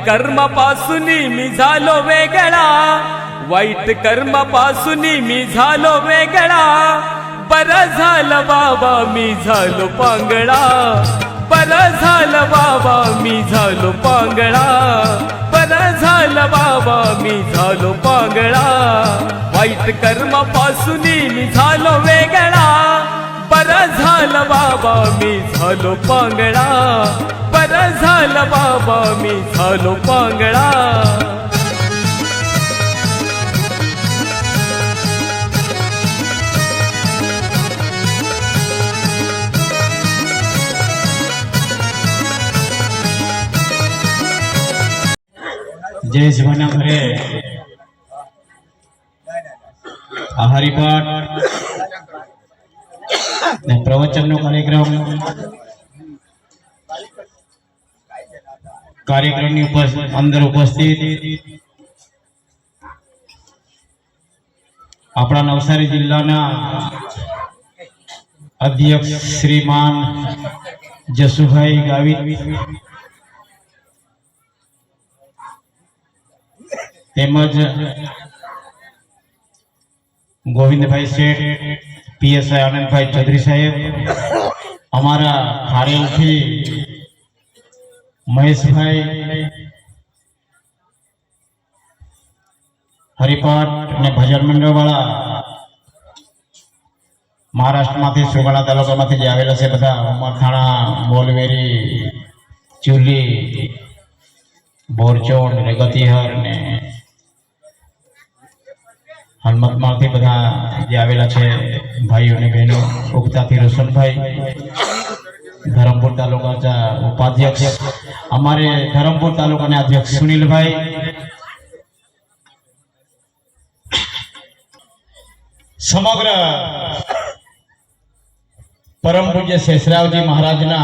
कर्मापासून मी झालो वेगळा, वाईट कर्मापासून मी झालो वेगळा, बरं झालं बाबा मी झालो पांगळा, बरं झालं बाबा मी झालो पांगळा, बरं झालं बाबा मी झालो पांगळा, वाईट कर्मापासून मी झालो वेगळा, बरं झालं बाबा मी झालो पांगळा, बरं झालं बाबा मी झालो पांगळा. जय शिवनामरे हरिपाठ ने प्रवचन कार्यक्रम अंदर उपस्थित अपना नवसारी जिल्लाना अध्यक्ष श्रीमान जसुभाई गावित तेमज गोविंद भाई सेठ, पीएसआई आनंद भाई चौधरी साहेब, अमारा खारेल थी महेश भाई, हरिपाठ ने भजन मंडल वाला महाराष्ट्र में सुगड़ा तालुका में जे आवेला छे बधा उमरथाणा, बोलवेरी, चूली, बोरचोंड ने गतिहर ने हनुमतमाल थी बधा जे आवेला छे भाईओ ने बहनों, उगता थी रोशन भाई, धरमपुर तालुका उपाध्यक्ष अमारे धरमपुर तालुका ने अध्यक्ष सुनील भाई, समग्र परम पूज्य शेषरावजी महाराज ना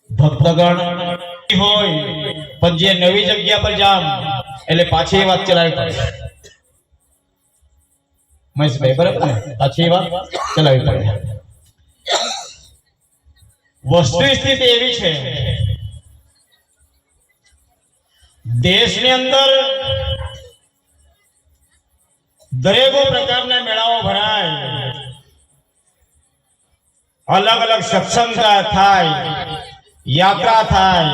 भक्तगण होय पण जे नवी जग्या पर जाम એટલે પાછી વાત ચલાવી પડે. મહેશભાઈ બરાબર ને, પાછી વાત ચલાવી પડે. વસ્તુ સ્થિતિ એવી છે દેશની અંદર દરેકો પ્રકારના મેળાઓ ભરાય, અલગ અલગ સત્સંગ થાય, यात्रा थाय,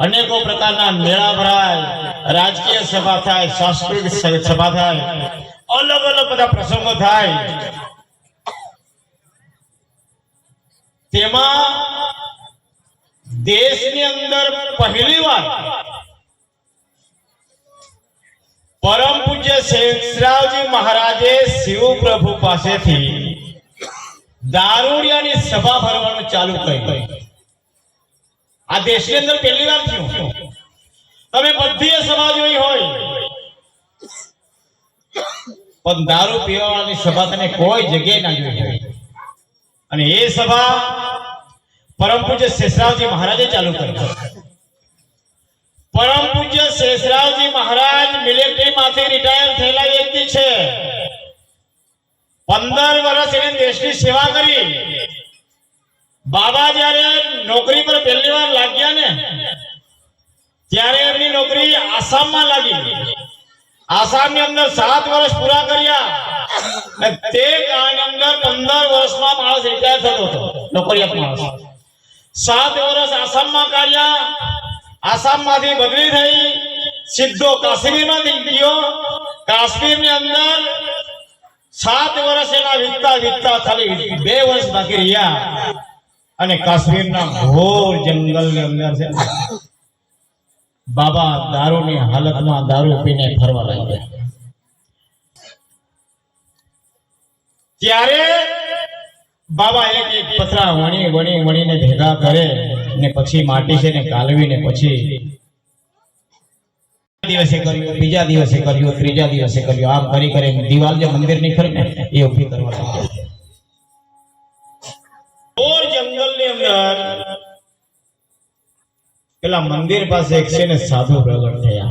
अनेको प्रकारना मेळा भराय, राजकीय सभा थाय, सांस्कृतिक सभा थाय, अलग अलग बधा प्रसंगो थाय. तेमा देशनी अंदर पहली बार परम पूज्य शेषरावजी महाराजे शिव प्रभु पासेथी दारूडियानी सभा भरवानुं चालू कर्युं. आ देश के अंदर पहली बार थी. तमे बधी सभा जोई होय पण दारू पीवावानी सभा तने कोई जगह ना जोई होय. अने ए सभा परम पूज्य शेषरावजी महाराजे चालू करी. परम पूज्य शेषरावजी महाराज मिलिटरी माथी रिटायर थયેલા व्यक्ति छे. 15 वर्ष एने देशनी सेवा करी. बाबा जયારે नौकरी पर पहली बार लाग्या ने त्यारे एमनी नौकरी आसाम में लागी. आसाम ની અંદર 7 વર્ષ પૂરા કર્યા અને તે કાળની અંદર 15 વર્ષમાં માણસ રિટાયર થતો હતો, નોકરિયાત માણસ. 7 વર્ષ આસામમાં કર્યા, આસામમાંથી બદલી થઈ, સીધો કાશ્મીરમાં ગયો. કાશ્મીરની અંદર 7 વર્ષ એના વીતતા વીતતા ખાલી 2 વર્ષ બાકી રહ્યા અને કાશ્મીરના ઘોર જંગલની અંદર છે બાબા દારૂની હાલતમાં દારૂ પીને ફરવા લાગ્યા. ત્યારે બાબા એક એક પતરા વણી વણી વણીને ભેગા કરે ને પછી માટી છે ને કાલવીને પછી દિવસે કર્યું, બીજા દિવસે કર્યું, ત્રીજા દિવસે કર્યું, આમ કરી કરીને દિવાલ જે મંદિરની ખરી ને એ ઊભી કરવા લાગ્યા. और जंगल ने अंदर पेला मंदिर पास एक से ने साधु प्रगट थया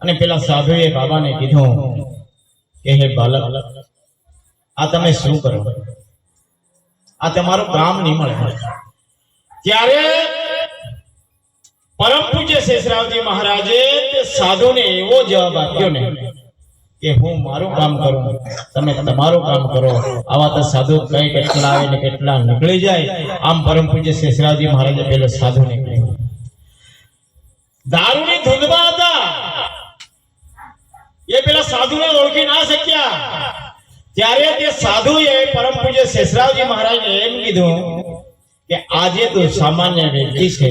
અને પેલા સાધુએ બાબાને કીધું કે હે બાલક, આ તમે શું કરો? આ તમારું કામ નહીં મળે. ત્યારે પરમ પૂજ્ય શેષરાવજી મહારાજે તે સાધુને એવો જવાબ આપ્યો ને કે હું મારું કામ કરું, તમે તમારું કામ કરો. આવા તો સાધુ કઈ કેટલા આવે ને કેટલા નીકળી જાય. આમ પરમ પૂજ્ય શેષરાવજી મહારાજે પેલો સાધુને કહ્યું, દારૂની ધૂંધમાં હતા એ પેલા સાધુને ઓળખી ના શક્યા. ત્યારે તે સાધુએ પરમ પૂજ્ય શેષરાવજી મહારાજને એમ કીધું કે આજે તો સામાન્ય વ્યક્તિ છે,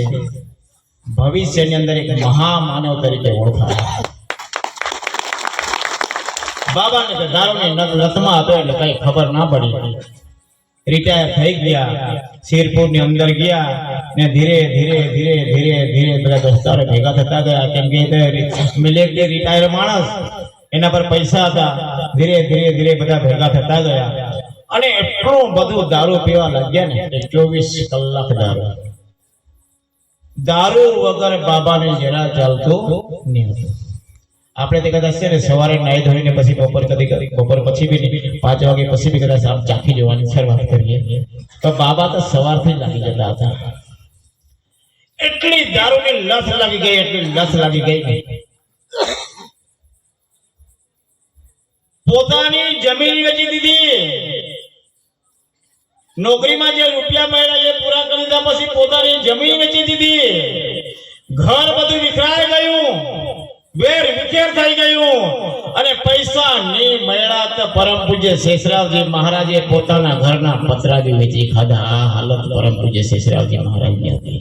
ભવિષ્યની અંદર એક મહામાનવ તરીકે ઓળખાય. બાબાને તો દારૂની લતમાં હતો એટલે કઈ ખબર ના પડી. રિટાયર થઈ ગયા, શેરપુરની અંદર ગયા ને ધીરે ધીરે ધીરે ધીરે ધીરે બધા દોસ્તારો ભેગા થતા ગયા. કેમ કે મિલિટરી રિટાયર માણસ, એના પર પૈસા હતા. ધીરે ધીરે ધીરે બધા ભેગા થતા ગયા અને એટલું બધું દારૂ પીવા લાગ્યા ને કે 24 કલાક દારૂ વગર બાબાને જરા ચાલતું નહીં હતું. આપણે તે કદાચ છે ને સવારે નાઈ ધોઈને પછી બપોર પછી બી 5 વાગે પછી બી કદાચ આમ ચાખી જવાની શરૂઆત કરીએ તો બાબા તો સવારથી લાગી જતા હતા. એટલી દારૂની લત લાગી ગઈ, એટલી લત લાગી ગઈ. પોતાની જમીન વેચી દીધી. નોકરીમાં જે રૂપિયા મળ્યા એ પૂરા કરી દીધા પછી પોતાની જમીન વેચી દીધી. ઘર બધું વિખરાઈ ગયું, વેર વિખેર થઈ ગયું અને પૈસા ની મળ્યા તો પરમ પૂજ્ય શેષરાવજી મહારાજે પોતાના ઘરના પતરા બી વેચી ખાધા. આ હાલત પરમ પૂજ્ય શેષરાવજી મહારાજની હતી.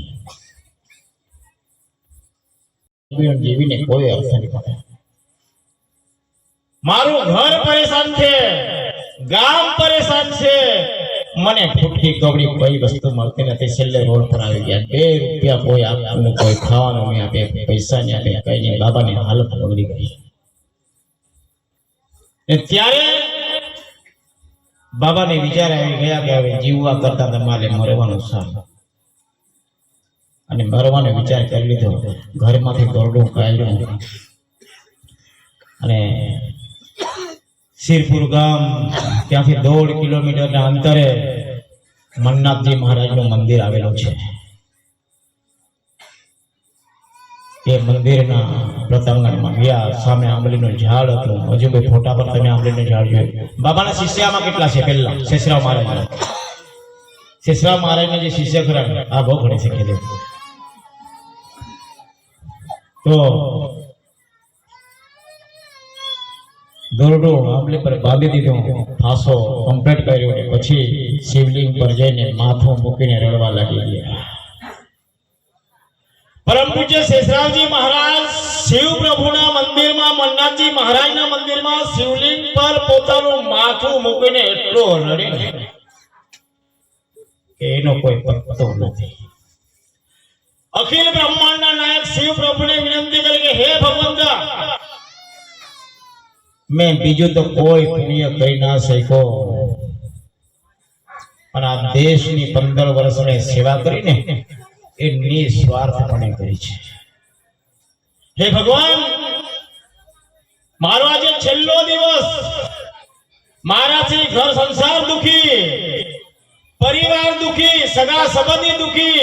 જીવીને કોઈ અર્થ નહીં પડે. મારું ઘર પરેશાન છે, ગામ પરેશાન છે, મને ફૂટકી કવડી કોઈ વસ્તુ મળતી નથી. છેલ્લે રોડ પર આવી ગયા. 2 રૂપિયા કોઈ આપવાનું, કોઈ ખાવાનું નહીં આપે, પૈસા નહીં આપે, કઈ નહીં. બાબાની હાલત બગડી ગઈ. ત્યારે બાબાને વિચાર આવી ગયા કે હવે જીવવા કરતા તમારે મરવાનું સારું. અને મરવાનો વિચાર કરી લીધો. ઘરમાંથી દોરડું કાઢ્યું અને શિરપુર ગામ, ત્યાંથી 1.5 કિલોમીટરના અંતરે મન્નાથજી મહારાજનું મંદિર આવેલું છે. એ મંદિરના પ્રતાંગણમાં ગયા. સામે આંબલીનું ઝાડ હતું. હજુ કોઈ ફોટા પર તમે આંબલીનું ઝાડ જોયું. બાબાના શિષ્યમાં કેટલા છે? પહેલા શેષરાવ મહારાજ. શેષરાવ મહારાજના જે શિષ્ય ખરા આ બહુ ઘણી શીખી તો દોરડો આંબલી પર બાંધી દીધો, ફાંસો કમ્પ્લીટ કર્યો ને પછી શિવલિંગ પર જઈને માથું મૂકીને રડવા લાગી ગયા. પરમ પૂજ્ય શેષરાવજી મહારાજ શિવ પ્રભુના મંદિરમાં, મન્નાથજી મહારાજના મંદિરમાં શિવલિંગ પર પોતાનું માથું મૂકીને એટલો રડે કે એનો કોઈ પત્તો નથી. અખિલ બ્રહ્માંડના નાયક શિવ પ્રભુને વિનંતી કરી કે હે ભગવંતા, મેં બીજું તો કોઈ પુણ્ય કરી ના શક્યો, પણ આ દેશની 15 વર્ષની સેવા કરીને એ નિસ્વાર્થપણે કરી છે. હે ભગવાન, મારો આજે છેલ્લો દિવસ, મારાથી ઘર સંસાર દુખી, પરિવાર દુખી, સગા સંબંધી દુખી,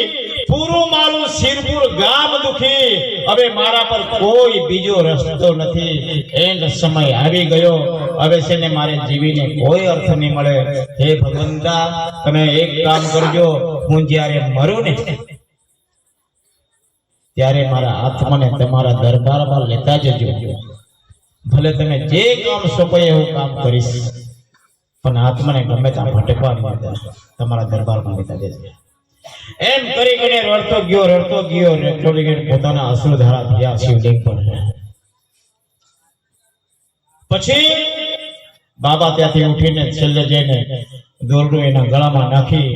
પૂરું મારું શિરપુર ગામ દુખી. હવે મારા પર કોઈ બીજો રસ્તો નથી. એન્ડ સમય આવી ગયો. હવે છે ને મારે જીવીને કોઈ અર્થ નહીં મળે. હે ભગવંતા, તમે એક કામ કરજો. હું જ્યારે મરું ને ત્યારે મારા આત્માને તમારા દરબારમાં લેતા જજો. ભલે તમે જે કામ સોંપે એવું કામ કરીશ, પણ આત્માને ગમે ત્યાં ભટકવા નહીં દેતા, તમારા દરબારમાં લેતા જજો. એમ કરીને રડતો ગયો ને થોડી પોતાના અશ્રુધારા થયા શિવલિંગ પર. પછી બાબા ત્યાંથી ઉઠીને છેલ્લે જઈને દોરડું એના ગળામાં નાખી,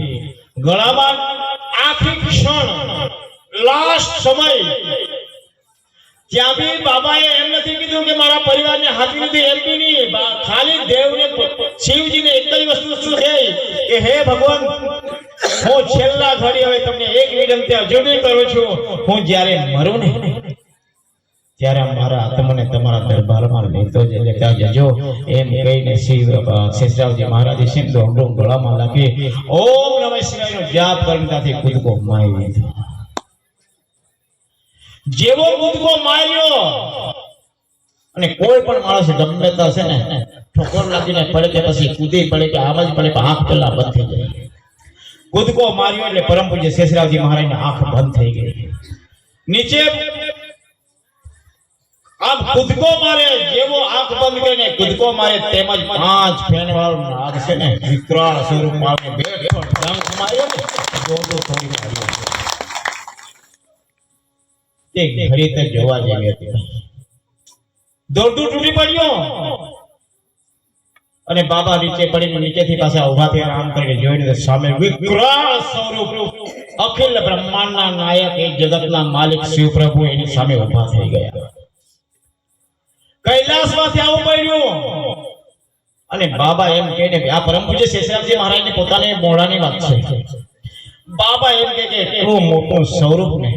ગળામાં આખી ક્ષણ લાસ્ટ સમય. ત્યાં બી બાબાએ એમ નથી કીધું કે મારા પરિવારને હાથવી નથી, એમ બી નહીં. ખાલી દેવને, શિવજીને એક જ વસ્તુ શું થઈ કે હે ભગવાન, હું છેલ્લા ઘડી હવે તમને એક વિનંતી અર્જુન કરું છું. હું જ્યારે મરું ને ત્યારે મારા આત્માને તમારા દરબારમાં લેતા જજો એમ કહીને શેષરાવજી મહારાજે સિંધુ અમૃત ગળામાં નાખી ઓમ નમઃ શિવાયનો જાપ કરીને ત્યાંથી કૂદકો મારી દીધો. જેવો કૂદકો માર્યો અને કોઈ પણ માણસ ગમે તે હશે ને ઠોકર લાગીને પડે કે પછી કૂદી પડે કે આવાજ પડે કે આંખ પેલા બંધ થઈ જાય. કૂદકો માર્યો એટલે પરમ પૂજ્ય શેષરાવજી મહારાજની આંખ બંધ થઈ ગઈ. નીચે આમ કૂદકો મારે જેવો આંખ બંધ કરીને કૂદકો મારે તેમજ 5 ફેન વાળો નાગ છે ને વિકરાળ સ્વરૂપ આવે બેઠ ડંખ માર્યો ને દોડો થોડી માર્યો. તે ઘડી તક જોવા જેવી હતી. દોડતું તૂટી પડ્યો અને બાબા નીચે પડીને નીચેથી પાછા ઉભા થયા આમ કરીને જોઈને સામે વિકરાળ સ્વરૂપ અખિલ બ્રહ્માંડના નાયક એ જગતના માલિક શિવ પ્રભુ એની સામે ઉભા થઈ ગયા. કૈલાસમાંથી આવું પડ્યું અને બાબા એમ કહીને આ પરમ પૂજ્ય શેષરાવજી મહારાજની પોતાની મોઢાની વાત છે. બાબા એમ કહે કે એટલું મોટું સ્વરૂપ ને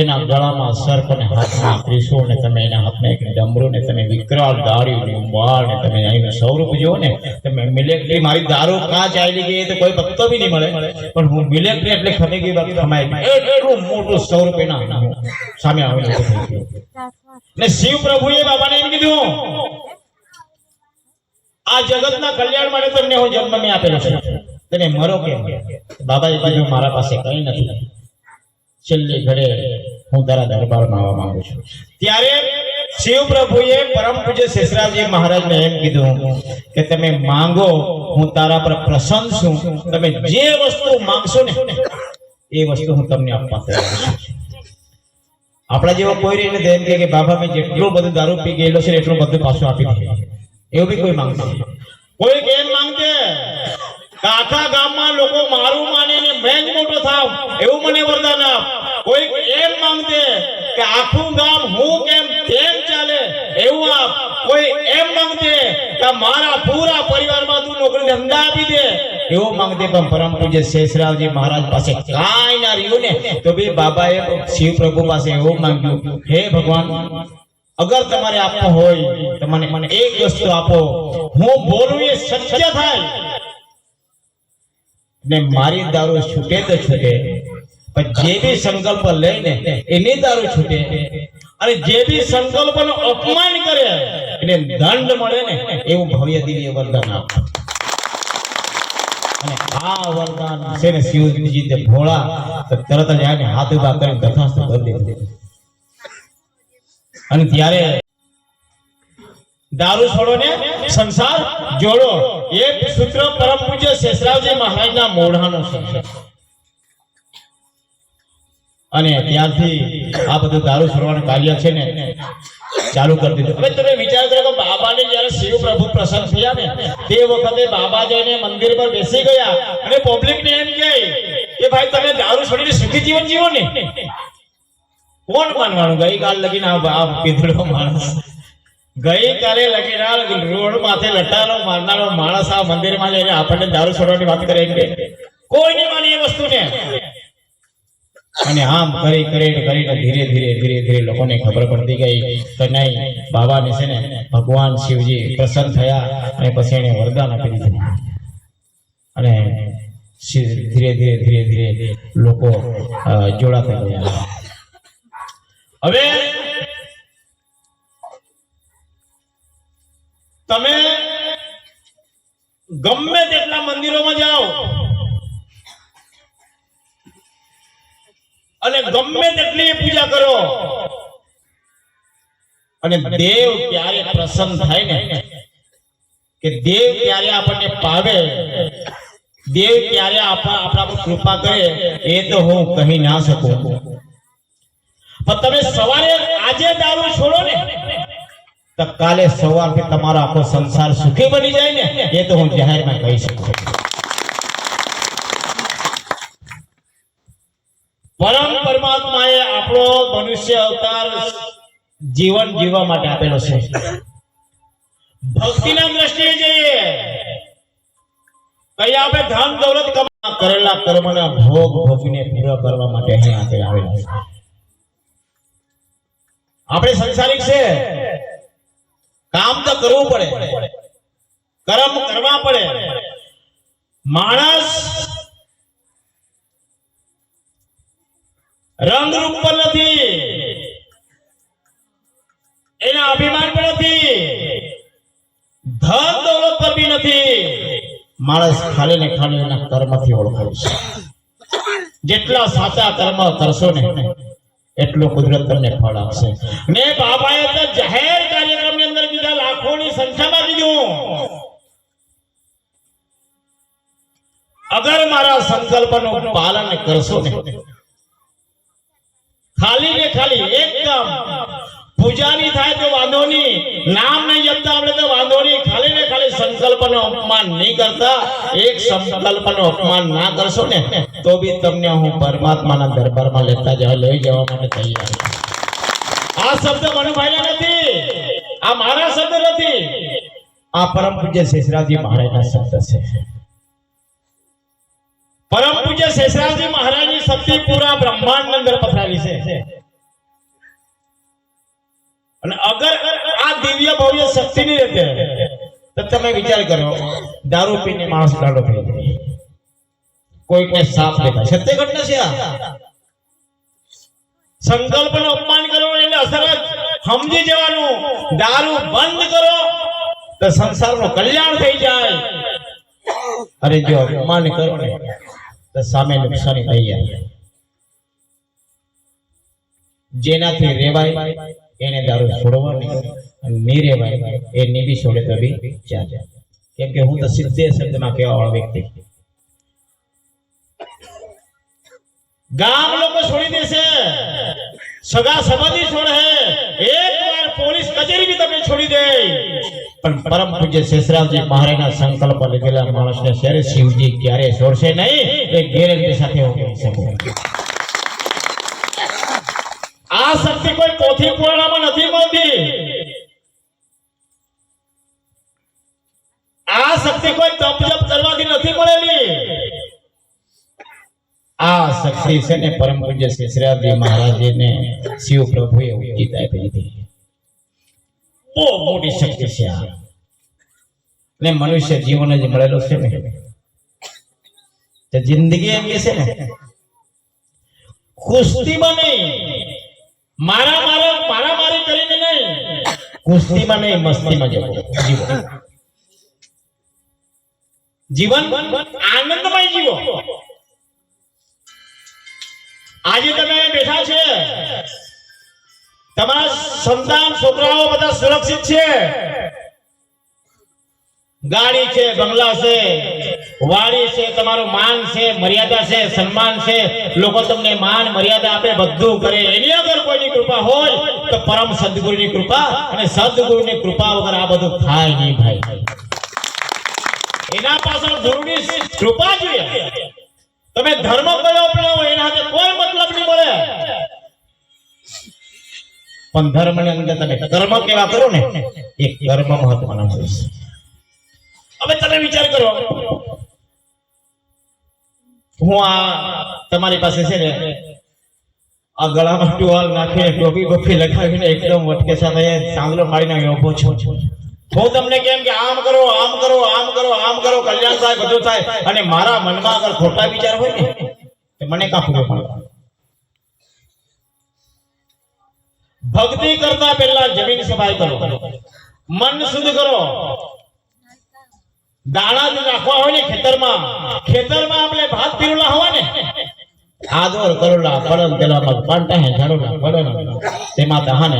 એના ગળામાં સર્પ ને હાથમાં ત્રિશૂળ ને તમે એના હાથમાં એક ડમરું ને તમે વિકરાળ દાઢી ને વાળ ને તમે એનું સ્વરૂપ જો ને તમે મિલિટરી મારી દારૂ કાં ચાલી ગઈ તો કોઈ પત્તો બી નહીં મળે પણ હું મિલિટરી એટલે ખમી ગઈ વાત ખમાઈ એટલું મોટું સ્વરૂપ એના સામે આવેલું ને શિવ પ્રભુએ બાબાને એમ કીધું આ જગતના કલ્યાણ માટે તમને હું જન્મ મેં આપેલો છે તમે મરો કેમ? બાબાએ કીધું મારા પાસે કઈ નથી, છેલ્લી ઘડે હું તારા દરબારમાં આવવા માંગુ છું. ત્યારે શિવ પ્રભુએ પરમ પૂજ્ય શેષરાવજી મહારાજને એમ કીધું કે તમે માંગો હું તારા પર પ્રસન્ન છું, તમે જે વસ્તુ માંગશો ને એ વસ્તુ હું તમને આપવા તૈયાર છું. આપણા જેવો કોઈ રહીને એમ કે બાબા મેં જેટલું બધું દારૂ પી ગયેલો છે એટલું બધું પાછું આપી દે એવું બી કોઈ માંગશે. કોઈ કેમ માંગતે આખા ગામમાં લોકો મારું માને ને મેં મોટો થાવ એવું મને વરદાન આપ. કોઈ એમ માંગતે કે આખું ગામ હું કેમ તેમ ચાલે એવું આપ. કોઈ એમ માંગતે કે મારા પૂરા પરિવારમાં તું નોકરી ધંધા આપી દે એવું માંગતે. પણ પરમ પૂજ્ય શેષરાવજી મહારાજ પાસે કાંઈ ના રહ્યું ને તો બી બાબાએ શિવ પ્રભુ પાસે એવું માંગ્યું, હે ભગવાન અગર તમારે આપવું હોય તો મને એક વસ્તુ આપો, હું બોલું એ સત્ય થાય ને મારી દારૂ છૂટે તો છૂટે પણ જે બી સંકલ્પ લઈને એની દારૂ છૂટે અને જે બી સંકલ્પનો અપમાન કરે એને દંડ મળે ને એવું ભવ્ય દિવ્ય વરદાન આપો. અને આ વરદાન છે ને શિવજી જે ભોળા તો તરત જ આને હાથ ઉભા કરીને તથાસ્તુ કરી દે. અને ત્યારે દારૂ છોડો ને સંસાર જોડો એ સૂત્ર પરમ પૂજ્ય શેષરાવજી મહારાજના મોઢાનું છે. અને ત્યારથી આ બધું દારૂ છોડવાનું કાર્ય છે ને ચાલુ કરી દીધું. હવે તમે વિચાર કરો કે બાબાને જ્યારે શિવ પ્રભુ પ્રસન્ન થયા ને તે વખતે બાબા જઈને મંદિર પર બેસી ગયા અને પબ્લિક ને એમ કહે કે ભાઈ તમે દારૂ છોડીને સુખી જીવન જીવો ને. કોણ માનવાનું? ગઈકાલ લગીને આ પીધડો માણસ ગઈકાલે લગીને રોડ માથે લટારો મારનારો માણસ આ મંદિરમાં જઈને આપણને દારૂ છોડવાની વાત કરે કે કોઈ નહીં માની એ વસ્તુને. અને આમ કરીને ધીરે ધીરે લોકોને ખબર પડતી ગઈ કે નહીં બાબાને છે ને ભગવાન શિવજી પ્રસન્ન થયા અને પછી એને વરદાન આપી દીધું. અને ધીરે ધીરે લોકો જોડાતા ગયા. હવે તમે ગમે તેટલા મંદિરોમાં જાઓ અને ગમે તેટલી પૂજા કરો અને દેવ ક્યારે પ્રસન્ન થાય ને કે દેવ ક્યારે આપણને પાવે, દેવ ક્યારે આપણા પર કૃપા કરે એ તો હું કહી ના શકું. પણ તમે સવારે આજે દારૂ છોડો ને તો કાલે સવારથી તમારો આખો સંસાર સુખી બની જાય ને એ તો હું જાહેરમાં કહી શકું. પરમ પરમાત્માએ આપણો મનુષ્ય અવતાર જીવન જીવવા માટે આપેલો છે. ભક્તિના દ્રષ્ટિએ જઈએ કઈ આપણે ધન દૌલત કરેલા કર્મના ભોગ ભોગીને પૂરા કરવા માટે અહીં આપેલા છે. આપણે સંસારિક છે, કામ તો કરવું પડે, કર્મ કરવા પડે. માણસ રંગ રૂપ પર નથી, એના અભિમાન પર નથી, ધન દોલત પર બી નથી. માણસ ખાલી ને ખાલી એના કર્મથી ઓળખાય છે. જેટલા સાચા કર્મ કરશો ને એટલું કુદરત તમને ફળ આપશે. ને બાબાએ તો જાહેર કાર્યક્રમની અંદર કીધા, લાખોની સંખ્યામાં કીધું, અગર મારા સંકલ્પનું પાલન કરશો ને, ખાલી ને ખાલી એક કામ, પૂજાની થાય તો વાંધો નહીં, નામ નહીં જપતા આપણે તો વાંધો નહીં, ખાલી ને ખાલી સંકલ્પનું અપમાન નહીં કરતા, એક સંકલ્પનું અપમાન ના કરશો ને તો બી તમને હું પરમાત્માના દરબારમાં લઈ જવા માટે તૈયાર છું. આ શબ્દ મનુભાઈના નથી, આ મારા શબ્દ નથી, આ પરમ પૂજ્ય શેષરાવજી મહારાજના શબ્દ છે. પરમ પૂજ્ય શેષરાવજી મહારાજની શક્તિ પૂરા બ્રહ્માંડ અંદર પથરાવી છે. અને અગર આ દિવ્ય ભવ્ય શક્તિ ની રહેતે તો તમે વિચાર કરો, દારૂ પીને માણસ ગાડો થઈ જાય, કોઈકને સાપ દેખાય, સત્ય ઘટના છે આ. સંકલ્પનું અપમાન કરો એટલે અસર જ સમજી જવાનું, દારૂ બંધ કરો તો સંસારનું કલ્યાણ થઈ જાય. અરે જો અપમાન કરો ને તો સામે નુકસાની થઈ જાય. જેનાથી રેવાય એને દારૂ છોડવાની, નહીં રેવાય એ નીબી છોડે તો બી ચાલે. કેમ કે હું તો સીધે શબ્દમાં કહેવા વાળો વ્યક્તિ. ગામ લોકો છોડી દેશે, સગા સંબંધી છોડે, એકવાર પોલીસ કચેરી બી તમને છોડી દે, પણ પરમ પૂજ્ય શેષરાવજી મહારાજના સંકલ્પ લીધેલા માણસને શેરે શિવજી ક્યારે છોડશે નહીં, એ ગેરંટી સાથે હું કહી શકું. આ શક્તિ કોઈ પોથી પુરાણમાં નથી મળતી, આ શક્તિ કોઈ તપ જપ કરવાથી નથી મળેલી. આ શક્તિ છે ને પરમ પૂજ્ય શેષરાવજી મહારાજને શિવ પ્રભુએ ઉચિત આપી દીધી. બહુ મોટી શક્તિ છે આ. ને મનુષ્ય જીવન જ મળેલો છે ને, તો જિંદગી એમ કે છે ને કુસ્તીમાં નહીં, મારામારી કરીને નહીં, કુસ્તીમાં નહીં, મસ્તીમાં જીવન આનંદમય જીવો. આજે તમે બેઠા છે, તમારા સંતાન છોકરાઓ બધા સુરક્ષિત છે, ગાડી છે, બંગલા છે, વાડી છે, તમારું માન છે, મર્યાદા છે, સન્માન છે, લોકો તમને માન મર્યાદા આપે, બધું કરે. એની અગર કોઈની કૃપા હોય તો પરમ સદગુરુની કૃપા, અને સદગુરુની કૃપા વગર આ બધું થાય નહીં ભાઈ. એના પાછળ ગુરુની કૃપા જોઈએ. તમે ધર્મ કયો અપનાવો એના હાથે કોઈ મતલબ નહીં મળે, પણ ધર્મની અંદર તમે કર્મ કેવા કરો ને એ કર્મ મહત્વના હોય છે. હવે તમે વિચાર કરો, હું આ તમારી પાસે છે ને આ ગળામાં ટુવાલ નાખીને ટોપી બોપી લગાવીને એકદમ વટકે સાથે સાંગલો મારીને ઉભો છું. હું તમને કેમ કે આમ કરો, આમ કરો, આમ કરો, આમ કરો, કલ્યાણ થાય, બધું થાય, અને મારા મનમાં અગર ખોટા વિચાર હોય ને તો મને કાં પૂરો પડે. ભક્તિ કરતા પહેલા જમીન સફાઈ કરો, મન શુદ્ધ કરો. દાણા જો રાખવા હોય ને ખેતરમાં આપણે ભાત પીરુલા હોય ને, આદોર કરોલા પડલ પેલા પાંટા હે ઝાડોલા પડલ તેમાં દહાને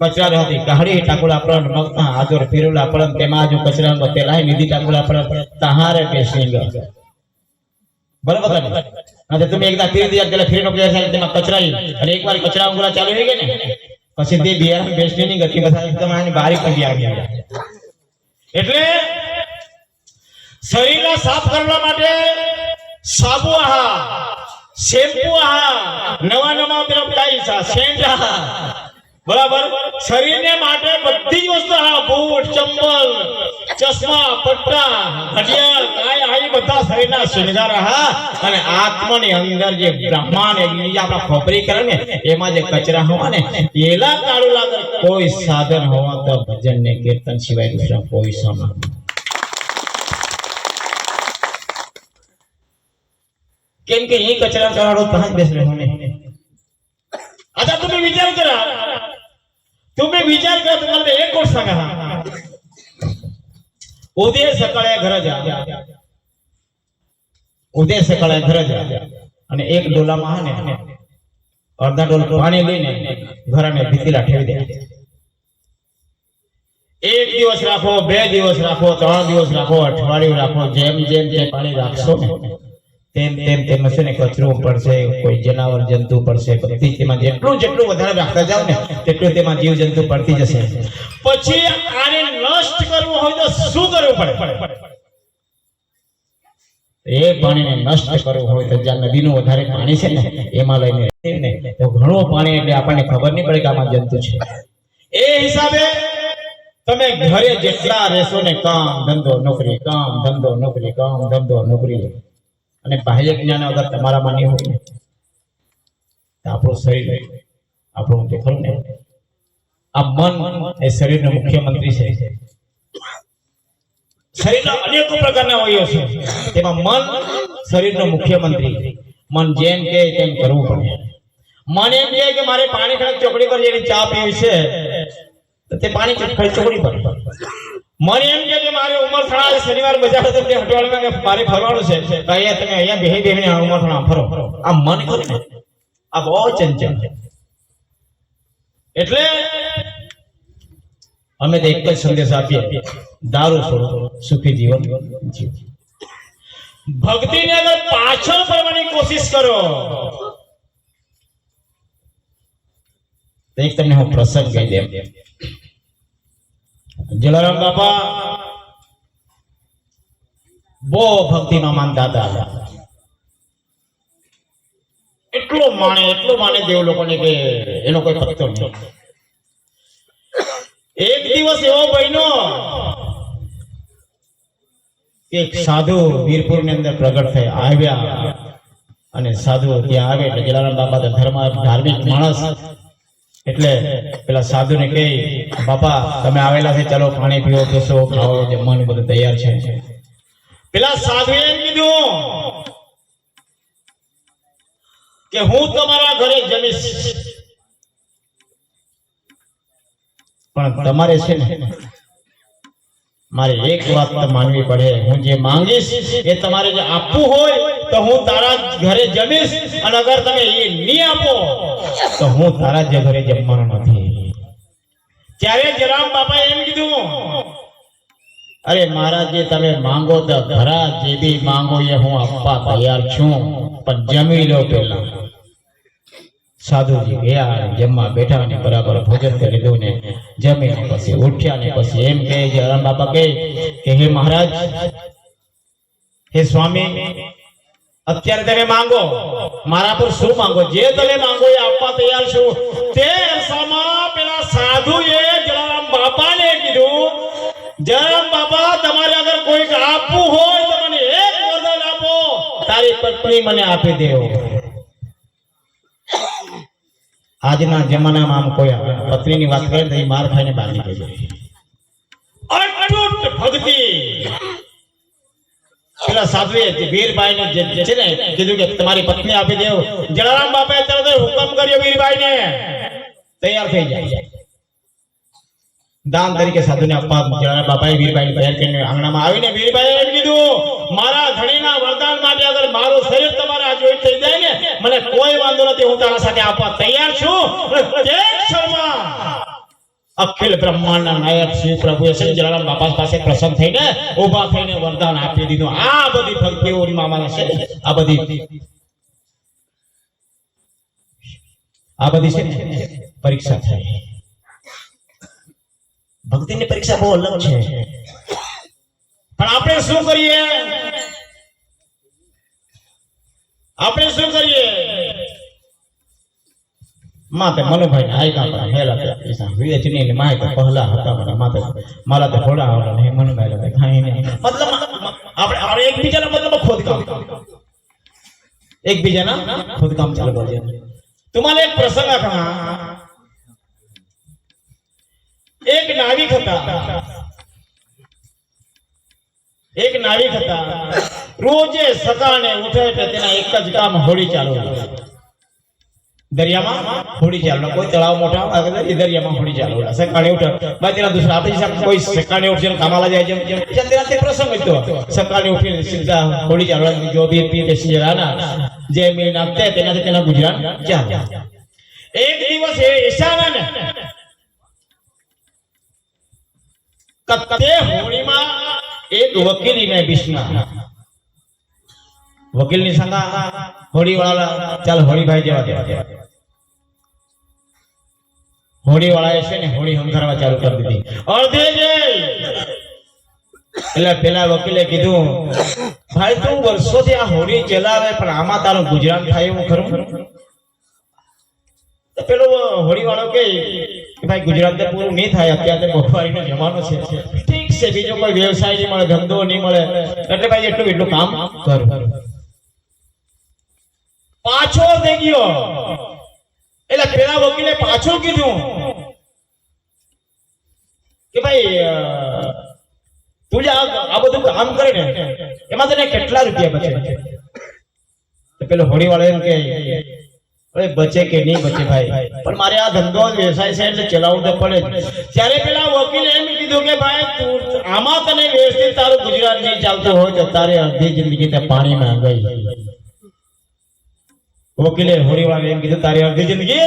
કચરા હતી કાહડી ટાકુલા પણ મગતા આદોર પીરુલા પડલ તેમાં જો કચરા તેલાય નિધિ ટાકુલા પડલ તહારે પેશિંગ. બરાબર ને? અને તમે એકદા પીર દિયા પેલા ફીરનો પ્લેયર થાય તેમાં કચરાઈ, અને એકવાર કચરા ઉંગરા ચાલુ થઈ ગઈ ને પછી તે બિયાર બેસની ગતિ બધા એકદમ આની બારીક કરી આવી. એટલે શરીરને સાફ કરવા માટે સાબુ આહા, શેમ્પુ આહા, નવા પેલા ટાઈલ્સ આ સેન્ટ આહા, બરાબર શરીરને માટે બધી જ વસ્તુ હા બૂટ ચંપલ ચશ્મા પટ્ટા ઘડિયાળ કાય આ બધા શરીરના શૃંગાર હા અને આત્માની અંદર જે બ્રહ્માંડ જે આપણા ખોપરી કરે ને એમાં જે કચરા હોવા ને એલા કાળું લાગે કોઈ સાધન હોવા તો ભજન ને કીર્તન સિવાય દૂસરા કોઈ સામાન કેમ કે એ કચરા કાળો પાંચ બેસ રહ્યો ને आता तुम्ही विचार करा तुम्हाला एक गोष्ट सांगा उद्या सकाळी घरा जा અને એક ડોલામાં હે ને અડધા ડોલ પાણી લઈને ઘરાને ભીતીલા ઠેવી દે એક દિવસ રાખો બે દિવસ રાખો ત્રણ દિવસ રાખો અઠવાડિયું રાખો જેમ જેમ તે પાણી રાખશો ને તેમ તેમ તેમ છે કચરો પડશે કોઈ જનાવર જંતુ પડશે બધી તેમાં જેટલું વધારે રાખતા જાવ ને તેટલું તેમાં જીવ જંતુ પડતી જશે પછી આને નષ્ટ કરવું હોય તો શું કરવું પડે એ પાણીને નષ્ટ કરવું હોય તો જ્યાં નદીનું વધારે પાણી છે ને એમાં લઈને તો ઘણું પાણી એટલે આપણને ખબર નહીં પડે કે આમાં જંતુ છે એ હિસાબે તમે ઘરે જેટલા રહેશો ને કામ ધંધો નોકરી અને બાહ્ય જ્ઞાન અગર તમારામાં નહીં હોય તો આપણું શરીર આપણું તે ખરું ને આ મન એ શરીરનો મુખ્યમંત્રી છે શરીરના અનેકો પ્રકારના અવયવ છે તેમાં મન શરીરનો મુખ્યમંત્રી મન જેમ કે તેમ કરવું પડે મન એમ કહે કે મારે પાણી ખડક ચોકડી પર જઈને ચા પીવી છે તો તે પાણી ખડક ચોકડી પર મને એમ કે મારે ઉમરથાણા શનિવાર બજાર હતો તે હટવાડમાં મારે ફરવાનું છે તો અહીંયા તમે અહીંયા બેહીને ઉમરથાણા ફરો આ મન કરે ને આ બહુ ચંચળ છે એટલે અમે તો એક જ સંદેશ આપીએ દારૂ છોડો સુખી જીવન જીવો ભક્તિને અગર પાછળ ફરવાની કોશિશ કરો તો એક તમને હું પ્રસંગ કહી દઉં જલારામ બાપા બહુ ભક્તિમાં માનતા હતા એટલો માને દેવ લોકોને કે એનો કોઈ પત્તો નહીં એક દિવસ એવો બન્યો એક સાધુ વીરપુર ની અંદર પ્રગટ થયા આવ્યા અને સાધુ ત્યાં આવે એટલે જલારામ બાપા તો ધાર્મિક માણસ એટલે પેલા સાધુ ને કહે બાપા તમે આવેલા છે ચાલો પાણી પીવો બેસો ખાઓ જમવાનું બધું તૈયાર છે પેલા સાધુ એમ કીધું કે હું તમારા ઘરે જમીશ પણ તમારે છે ને મારે એક વાત તો માનવી પડે હું જે માંગીશ એ તમારે જે આપવું હોય તો હું તારા ઘરે જમીશ અને અગર તમે એ નહીં આપો તો હું તારા જ ઘરે જમવાનો નથી ત્યારે જલારામ બાપાએ એમ કીધું અરે મહારાજ જે તમે માંગો તો ઘરા જે બી માંગો એ હું આપવા તૈયાર છું પણ જમી લો પહેલા સાધુજી ગયા જમવા બેઠા ને બરાબર ભોજન કરી લીધું ને જમીને પછી ઉઠ્યા ને પછી એમ કહે જલારામ બાપા કહે કે હે મહારાજ હે સ્વામી અત્યારે તમે માંગો મારા પર શું માંગો જે તમે માંગો એ આપવા તૈયાર છું તે અરસામાં પેલા સાધુએ જલારામ બાપાને કીધું જલારામ બાપા તમારે અગર કોઈક આપવું હોય તો મને એક વરદાન આપો તારી પત્ની મને આપી દેવો આજના જમાનામાં આમ કોઈ પત્નીની વાત કરે તો માર ખાઈને બહાર નીકળી જાય અટૂટ ભક્તિ પેલા સાધુએ વીરબાઈ ને છે ને કીધું કે તમારી પત્ની આપી દેવ જલારામ બાપાએ તરત હુકમ કર્યો વીરબાઈ ને તૈયાર થઈ જાય દાન તરીકે સાધુને આપવા જલારામ બાપાએ વીરબાઈને તૈયાર કરીને આંગણામાં આવીને વીરબાઈએ એમ કીધું મારા ધણીના વરદાન માટે અગર મારું શરીર તમારા જોઈ થઈ જાય ને મને કોઈ વાંધો નથી હું તારા સાથે આપવા તૈયાર છું તે ક્ષણમાં અખિલ બ્રહ્માંડના નાયક શ્રી પ્રભુએ શ્રી જલારામ બાપા પાસે પ્રસન્ન થઈને ઊભા થઈને વરદાન આપી દીધું આ બધી ભક્તિઓની મામાના છે આ બધી છે પરીક્ષા થઈ ભક્તિની પરીક્ષા બહુ અલગ છે પણ આપણે શું કરીએ माते मनुभाई ने आयका पण हेला ते इसा विवेचनी ने माय तो पहला हता बरा माते मला तो थोड़ा आवडा नहीं मनुभाई ला खाई नहीं मतलब આપણે એક બીજાના मतलब खुद काम एक બીજાના खुद काम चालू कर दिया तुम्हाला एक प्रसंग आठवला एक नाविक હતા રોજે સકાળને ઉઠે એટલે તેના એક જ કામ હોડી ચાલવાનું દરિયામાં હોડી ચાલવાનું કોઈ તળાવ મોટા આગળ દરિયામાં હોડી ચાલવાનું સકાળે ઉઠે બાદ તેના દુસરા આપણે સાહેબ કોઈ સકાળે ઉઠીને કામાલા જાય જેમ તેના તે પ્રસંગ હતો સકાળે ઉઠીને સીધા હોડી ચાલવાનું જો બી પી કે સિરાના જે મે નાખતે તેનાથી તેના ગુજરાન ચાલે એક દિવસ એ ઈશાના ને કતે હોડીમાં एक वकील ने बिस्ना वकील ने संगा होड़ी वाला चल होड़ी भाई जेवा दे होड़ी वाला ऐसे ने होड़ी हम करवा चालू कर दी और दे जे એટલે પેલા વકીલે કીધું ભાઈ તું વર્ષોથી આ હોડી ચલાવે પણ આમાં તારું ગુજરાન થાય એવું ખરું તો પેલો હોડી વાળો કે ભાઈ ગુજરાત તો પૂરું નહીં થાય અત્યારે મોંઘવારીનો જમાનો છે ઠીક છે બીજો કોઈ વ્યવસાય નહીં મળે ધંધો નહીં મળે એટલે ભાઈ એટલું કામ કર પાછો થઈ ગયો એટલે પેલા વકીલે પાછું કીધું કે ભાઈ તું જે આ બધું કામ કરે ને એમાં તને કેટલા રૂપિયા બચે તો પેલો હોડી વાળો એમ કે अरे बचे के नहीं बचे भाई पर मारे आ धंधो व्यवसाय से એટલે ચલાવવું તો પડે ત્યારે પેલા વકીલે એમ કીધું કે ભાઈ તું આમાં તને વ્યવસ્થિત તારું ગુજરાત નહીં ચાલતું હોય તો તારે અડધી જિંદગી તે પાણીમાં ગઈ વકીલે હોડીવાળાને એમ કીધું તારી અડધી જિંદગી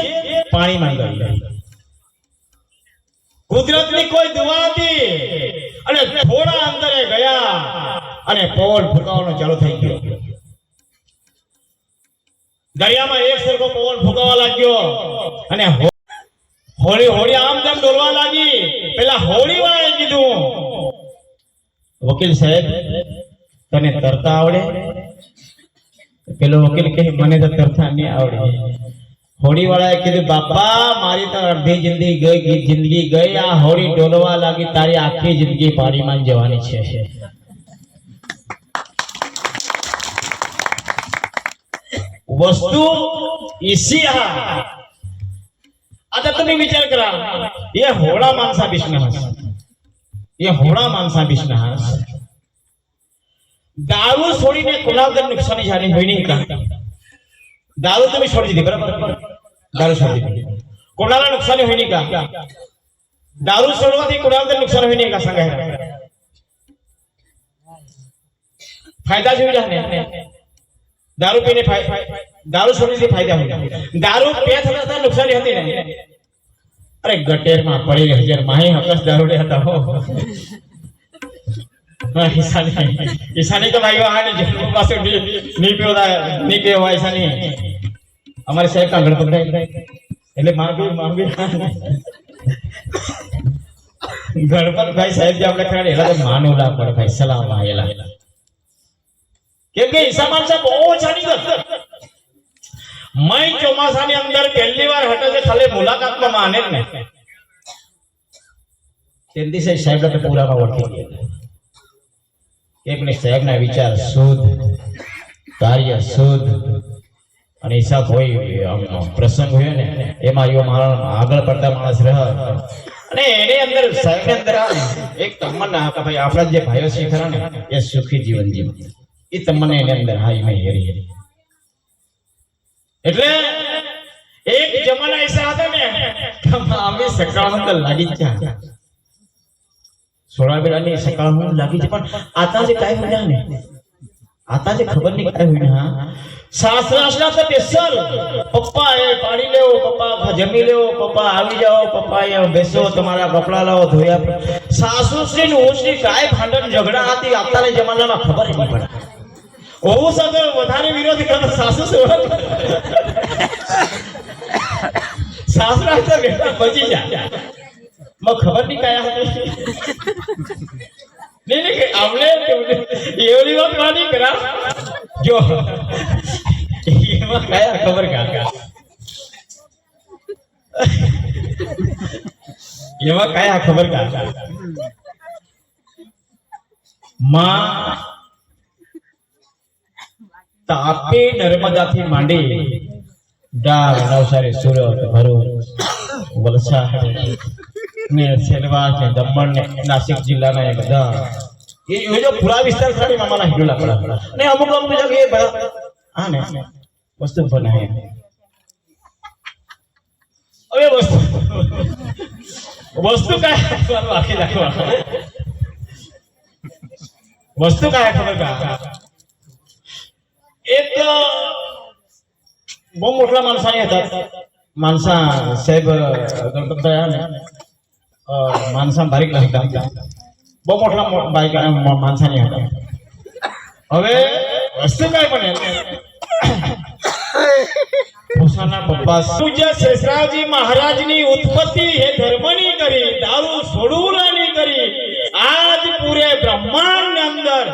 પાણીમાં ગઈ કુદરતની કોઈ દુઆ હતી અને થોડા અંતરે ગયા અને પવન ફૂંકાવાનો ચાલુ થઈ ગયો દરિયામાં એક સરખો પવન ફૂંકાવા લાગ્યો અને હોળી હોળી આમ તેમ ડોલવા લાગી પેલા હોળી વાળાએ કીધું વકીલ સાહેબ તને તરતા આવડે પેલો વકીલ કહે મને તો તરતા નહીં આવડે હોળી વાળાએ કીધું બાપા મારી તો અડધી જિંદગી ગઈ આ હોળી ડોલવા લાગી તારી આખી જિંદગી પાણીમાં જવાની છે वस्तु इसी आता तुम्ही विचार करा ये होड़ा माणसा बिश्नहास दारू सोडीने कोणाला नुकसानी झाली होई नाही का दारू तुम्ही सोडी दिली बरोबर दारू सोडी कोणाला नुकसानी होई नाही का दारू सोडवाથી कोणाला नुकसान होई नाही का सांगा फायदा જોઈ જાને दारू पीने दारू छोड़ी से फायदा होगा दारू पे थोड़ा नुकसान होती नहीं अरे गटेर में पड़ी हजार माही हकस दारू ले आता हो ऐसा नहीं तो भाई वहां नहीं पास नहीं पियो ऐसा नहीं हमारे साहब का गणपत એટલે માગી ગણપત ભાઈ સાહેબ જે આપણે ખરા એલા તો માનવલા પર ભાઈ સલામ આયેલા કેમ કે ઈસા માણસા બહુ જાની ગત મઈ ચોમાસાની અંદર પહેલી વાર હટે છે ખાલી મુલાકાતમાં માને ને તે દિવસે સાહેબ તો પૂરામાં ઓળખી ગયા એકને સાહેબના વિચાર શુદ્ધ કાર્ય શુદ્ધ અને હિસાબ હોય પ્રસંગ હોય ને એમાં એવો મારા આગળ પડતા માણસ રહે અને એની અંદર સાહેબની અંદર એક તમન્ના કે ભાઈ આપણા જે ભાઈઓ છે ખરા ને એ સુખી જીવન જીવે એ તમને એની અંદર હાઈ મેં હેરી એટલે એક જમાના એસા હતા ને અમે સકાળમાં તો લાગી જ ગયા સોળા બેલાની સકાળમાં લાગી છે પણ આતા જે કાઈ હોય ને આતા જે ખબર નહીં કાઈ હોય ને સાસરાસના તો સ્પેશિયલ પપ્પા એ પાણી લેવો પપ્પા જમી લેવો પપ્પા આવી જાઓ પપ્પા એ બેસો તમારા કપડા લાવો ધોયા સાસુશ્રી ને ઓછરી કાઈ ભાંડણ ઝઘડા હતી આતાના જમાનામાં ખબર નહીં પડે ઓવો સાથે વધારે વિરોધ કરતો સાસુ સાસરા તો બચી જાય મને ખબર નહીં કયા નહીં કે આપણે એવડી વાત વાળી કરા જો એમાં કયા ખબર કાકા એવા કયા ખબર કા માં તાપી નર્મદાથી માંડી ડાંગ નવસારી સુરત ભરૂચ વલસાડ ને સેલવાસ ને દમણ ને નાસિક જિલ્લાના એ બધા એ જો પૂરા વિસ્તાર ખાલી મામાના હિડોલા પડા ને અમુક જગ્યાએ બધા હા ને વસ્તુ બનાવે હવે વસ્તુ કાંઈ આખી રાખવા વસ્તુ કાંઈ ખબર કા એક બહુ મોટા માણસાની હતા માણસા સાહેબ ગણપત ને માણસા બારીક હતા બહુ મોટા બારીક માણસાની હતા હવે વસ્તુ કાંઈ બને ભૂષાના પપ્પા પૂજ્ય શેષરાવજી મહારાજની ઉત્પત્તિ હે ધર્મની કરી દારૂ છોડુલાની કરી આજ પૂરે બ્રહ્માંડ અંદર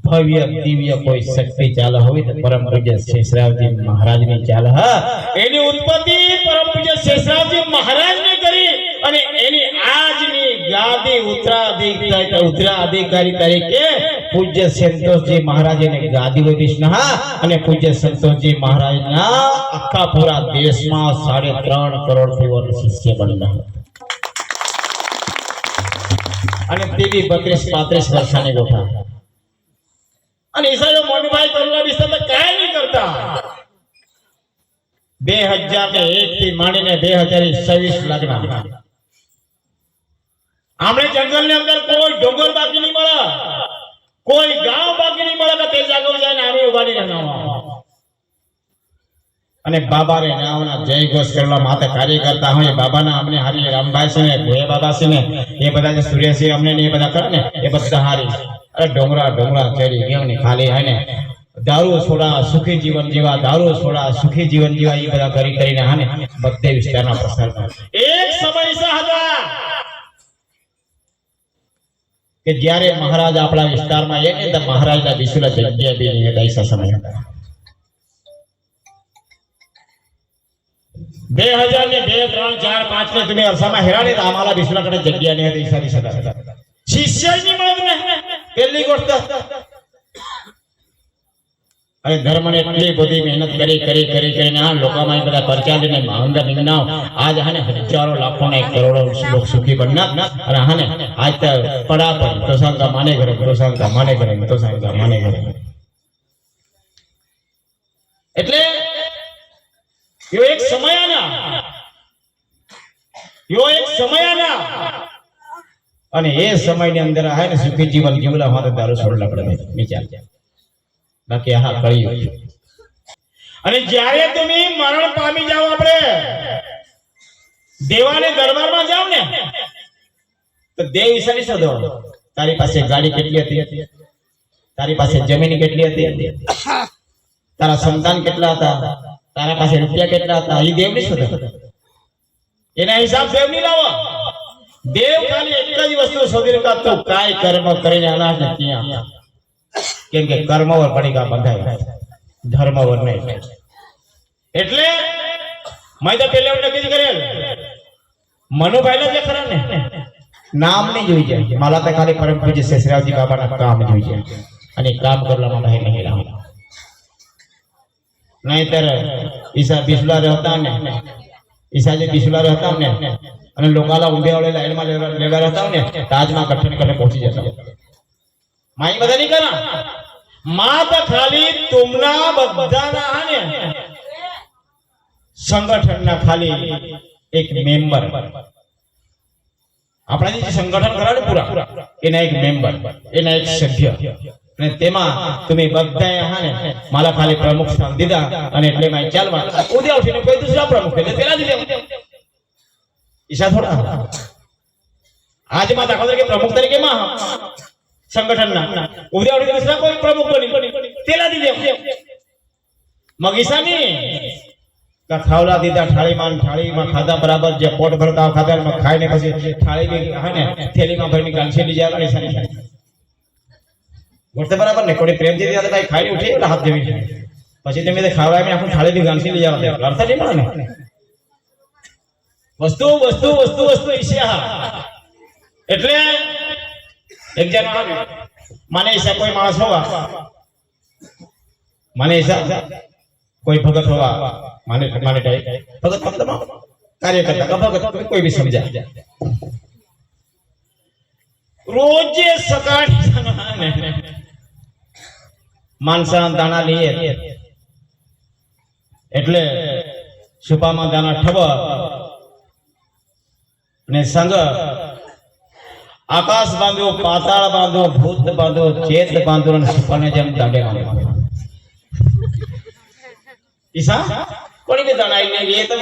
ભવ્ય દિવ્ય કોઈ શક્તિ ચાલે હોય તો પરમ પૂજ્ય શેષરાવજી મહારાજની ચાલે હા એની ઉત્પત્તિ પરમ પૂજ્ય શેષરાવજી મહારાજને કરી અને એની આજની ગાદી ઉત્તરાધિકારી તરીકે પૂજ્ય સંતોષજી મહારાજને ગાદી હોય કૃષ્ણ હા અને પૂજ્ય સંતોષજી મહારાજના આખા પૂરા દેશમાં 3.5 કરોડ થી વધુ શિષ્ય બન્યા અને તેવી 32-35 વર્ષની ગોઠા અને ઈસાઈઓ મોટભાઈ કરુણા વિસ્તારમાં કાંઈ નહીં કરતા 2001 થી માંડીને 2026 લગ્ન આપણે જંગલની અંદર કોઈ ડોંગર બાકી નહીં મળે કોઈ ગામ બાકી નહીં મળે કે તે જાગો જાય ને આમે ઉભાની રહેવા અને બાબા રે નામના જય ઘોષ કરવા માથે કાર્ય કરતા હોય બાબાના અમને હારી રામભાઈ છે ને ભોય બાબા છે ને એ બધા જે સૂર્યસિંહ અમને ને એ બધા કરે ને એ બધા હારી અરે ડોંગરા ચડી ગયો ને ખાલી હે ને દારૂ છોડા સુખી જીવન જીવા દારૂ છોડા સુખી જીવન જીવા એ બધા કરીને હા ને બધે વિસ્તારના પ્રસાર એક સમય હતા કે જ્યારે મહારાજ આપણા વિસ્તારમાં એક તો મહારાજના વિશુલા જગ્યા બી નહીં હતા ઈસા સમય 2002, 3, 4, 5 ને તમે અરસામાં હેરાને તો આમાલા વિશુલા કડે જગ્યા નહીં હતી ઈસાની સદા શિષ્ય ની મળે ને પહેલી ગોષ્ઠ અરે ધર્મને એટલી બધી મહેનત કરીને આ લોકોમાં બધા પરચા લઈને મહાંગા નિમનાવ આજ હાને હજારો લાખો ને કરોડો લોક સુખી બનના અને હાને આજ તો પડા પર તોસાંગા માને ઘરે તોસાંગા માને ઘરે તોસાંગા માને ઘરે એટલે યો એક સમયના અને એ સમયની અંદર આ ને સુખી જીવન જીવલા માટે દારૂ છોડલા પડે વિચાર બાકી હા કળિયુગ અને જ્યારે તમે મરણ પામી જાઓ આપણે દેવાને દરબારમાં જાવ ને તો દેવ ઈશાની સદો તારી પાસે ગાડી કેટલી હતી તારી પાસે જમીન કેટલી હતી તારા સંતાન કેટલા હતા તારા પાસે રૂપિયા કેટલા હતા એ દેવની સદો એના હિસાબ દેવની લાવો દેવ ખાલી એક જ વસ્તુ શોધી લેતા તું કાય કર્મ કરીને અનાજ ને ત્યાં કેમ કે કર્મ વર પડીકા બંધાય ધર્મ વર નહીં એટલે મેં તો પહેલા નક્કી કરેલ મનુભાઈ જે ખરા ને નામ નહીં જોઈ જાય માલા તો ખાલી પરમ પૂજ્ય શેષરાવજી બાબાના કામ જોઈ જાય અને કામ કરવામાં નહીં રામ નહીતર ઈસા બિસ્લા રહેતા ને ઈસા જે બિસ્લા રહેતા ને અને લોકાલા ઊંધે વાળે લાઈનમાં લેવા રહેતા ને તાજમાં કઠણ પહોંચી જતા માઈ બધા નહીં કરા માં તો ખાલી તુમના બધાના આને સંગઠનના ખાલી એક મેમ્બર આપણા જે સંગઠન કરાવે પૂરા એના એક મેમ્બર એના એક સભ્ય અને તેમાં તમે બધાએ હાને માલા ખાલી પ્રમુખ સ્થાન દીધા અને એટલે માં ચાલવા ઉદ્યા ઉઠીને કોઈ દૂસરા પ્રમુખ એટલે પેલા દીધે ઈશા થોડા આજ માં દાખલ તરીકે પ્રમુખ તરીકે માં સંગઠનના ઉદ્યા ઉઠીને દૂસરા કોઈ પ્રમુખ બની પેલા દીધે મગીસાની ખાવલા દીધા થાળીમાં ખાધા બરાબર જે પોટ ભરતા ખાધા એમાં ખાઈને પછી થાળી બી હે ને થેલીમાં ભરીને ગાંઠી લઈ જાય ઈશાની ગોઠતે બરાબર ને કોઈ પ્રેમથી દીધા તો ખાઈને ઉઠી એટલે હાથ જેવી પછી તમે ખાવડાવીને આખું થાળી બી ગાંઠી લઈ જવા અર્થ નહીં મળે ને વસ્તુ વસ્તુ વસ્તુ વસ્તુ ઈશ્યા એટલે એક જણ માને ઈશા કોઈ માણસ હોવા માને ઈશા કોઈ ભગત હોવા માને માને ભગત મતલબ કાર્ય કરતા ભગત કોઈ બી સમજા રોજે સકાળે માનસા દાણા લઈએ એટલે સુપામાં દાણા ઠબ ને સંગ આકાશ બાંધો પાતાળ બાંધો ભૂત બાંધો ચેત બાંધો અને સુપાને જેમ દાડે બાંધો ઈશા કોની કે દાણા આઈને એ તો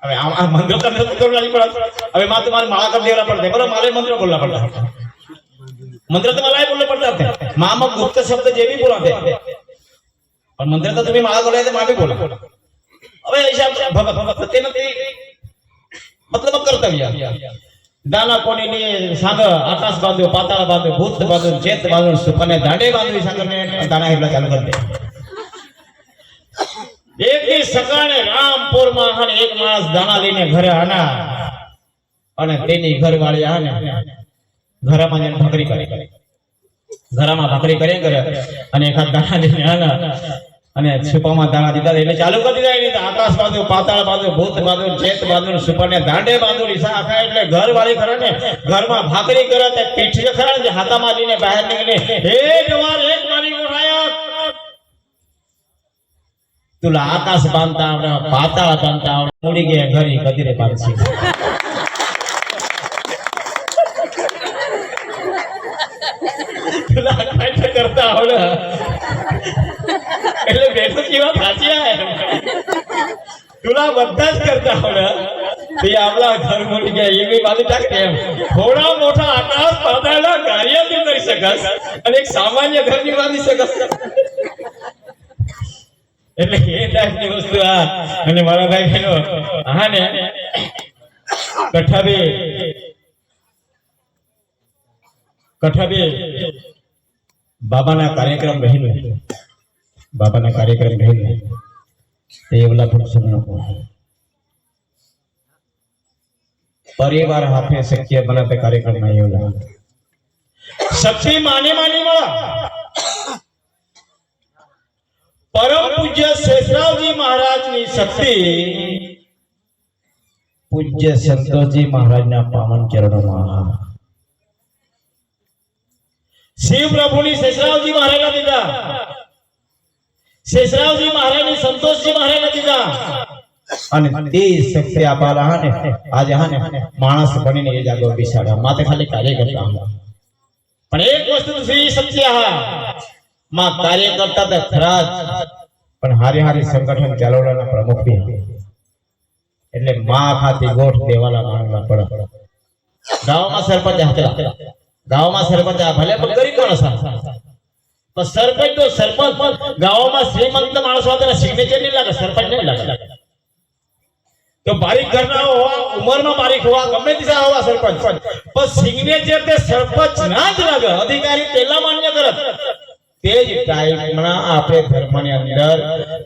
હવે આ મંત્ર તમને કરવા નહીં પડે હવે માં તમારે માળા કરી દેવા પડે બરોબર મારે મંત્ર બોલવા પડતા મંત્ર તો મારે બોલવા પડતા હતા મામાં ગુપ્ત શબ્દ જે भी બોલાते પણ મંત્ર તો તમે માળા બોલાય તો માં भी બોલા હવે હિસાબ ભગત તેનો તે મતલબ કર્તવ્ય દાના કોની ની સાંગ આકાશ બાંધ્યો પાતાળ બાંધ્યો ભૂત બાંધ્યો ચેત બાંધ્યો સુપને દાંડે બાંધ્યો સાંગને દાના હેબલા ચાલુ કરી દે એક દી સકાળે રામપુર માં એક માણસ દાણા લઈને ઘરે આના અને તેની ઘરવાળી આને ઘરમાં જઈને ભાખરી કરી ઘરમાં ભાખરી કરી કરે અને એકાદ દાણા લઈને આના અને સુપામાં દાણા દીધા એટલે ચાલુ કરી દીધા એની આકાશ બાંધ્યો પાતાળ બાંધ્યો ભૂત બાંધ્યો ચેત બાંધ્યો સુપને દાંડે બાંધ્યો ઈશા આખા એટલે ઘરવાળી કરે ને ઘરમાં ભાખરી કરે તે પીઠી ખરા ને હાથામાં લઈને બહાર નીકળે હે જવાર એક મારી ઉઠાયા तुला आकाश बांधता आवडे पाताळ बांधता आवडे मुड़ी गए घरी कदीरे पारसी तुला काय करता आवडे એટલે બેઠો કેવા થાચ્યા तुला બધા જ કરતા આવડે તે આપલા ઘર મુડી ગયા એ બી બાજુ ટાક કેમ થોડા મોટા આકાશ પાતાળના કાર્ય બી કરી શકસ અને એક સામાન્ય ઘરની બાંધી શકસ એટલે એ ટાઈપની વસ્તુ આ અને મારા ભાઈ બહેનો હા ને કઠાબે બાબાના કાર્યક્રમ રહેલો તે એવલા પુરુષનો પરિવાર હાથે શક્ય બનાતે કાર્યક્રમ માં એવલા શક્તિ માને મળા परम पूज्य शेषरावजी महाराज ની શક્તિ પૂજ્ય સંતોષજી મહારાજના પાવન ચરણોમાં શિવ પ્રભુની શેષરાવજી મહારાજના દીધા શેષરાવજી મહારાજની સંતોષજી મહારાજના દીધા અને તે શક્તિ આપાલા હાને આજે હાને માણસ બનીને એ જાગો બિસાડ્યા માતે ખાલી કાર્ય કરતા પણ એક વસ્તુ શ્રી સત્ય માં કાર્ય કરતા હતા ખરા પણ હારી હારી સંગઠન ચાલવવાના પ્રમુખ બી એટલે માં ખાતી ગોઠ દેવાલા માંગવા પડે ગામમાં સરપંચ હતા ગામમાં સરપંચ ભલે ગરીબ માણસ પણ સરપંચ તો સરપંચ ગામમાં શ્રીમંત માણસો હતા સિગ્નેચર નહીં લાગે સરપંચ નહીં લાગે તો બારીક ઘરના હોવા ઉંમરમાં બારીક હોવા ગમે દિશા હોવા સરપંચ પણ સિગ્નેચર તે સરપંચ ના જ લાગે અધિકારી તેલા માન્ય કરત तेज टाइम आपे धर्म ने अंदर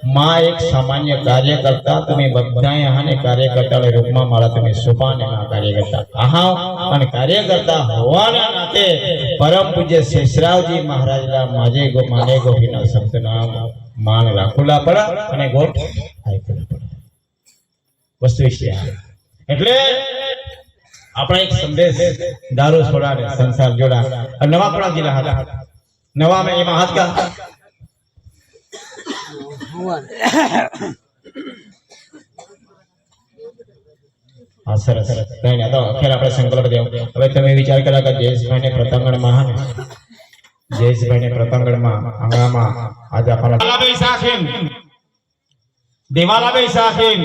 मां एक सामान्य कार्यकर्ता तुम्हें बधाए हाने कार्यकर्ता रूप में मारा तुम्हें सुपाने ना कार्यकर्ता आहा अने कार्यकर्ता होवाना नाते परम पूज्य शेषरावजी महाराज ना माजे गो माने गो बिना शब्द नाम मान राखुला पड़ा अने गोठ आइकला पड़ा वस्तु विषय એટલે આપણે એક સંદેશ દારૂ છોડાને સંસાર જોડા નવાપડા જિલ્લા હતા नवा में ये हाथ का हाँ सरस नहीं तो अखेर આપણે સંકલ્પ દેવો હવે તમે વિચાર કર્યા કે જયેશભાઈ ને પ્રતંગણમાં જયેશભાઈ ને પ્રતંગણમાં આંગણામાં આજે આપણા બેસાખીન દેવાલા બેસાખીન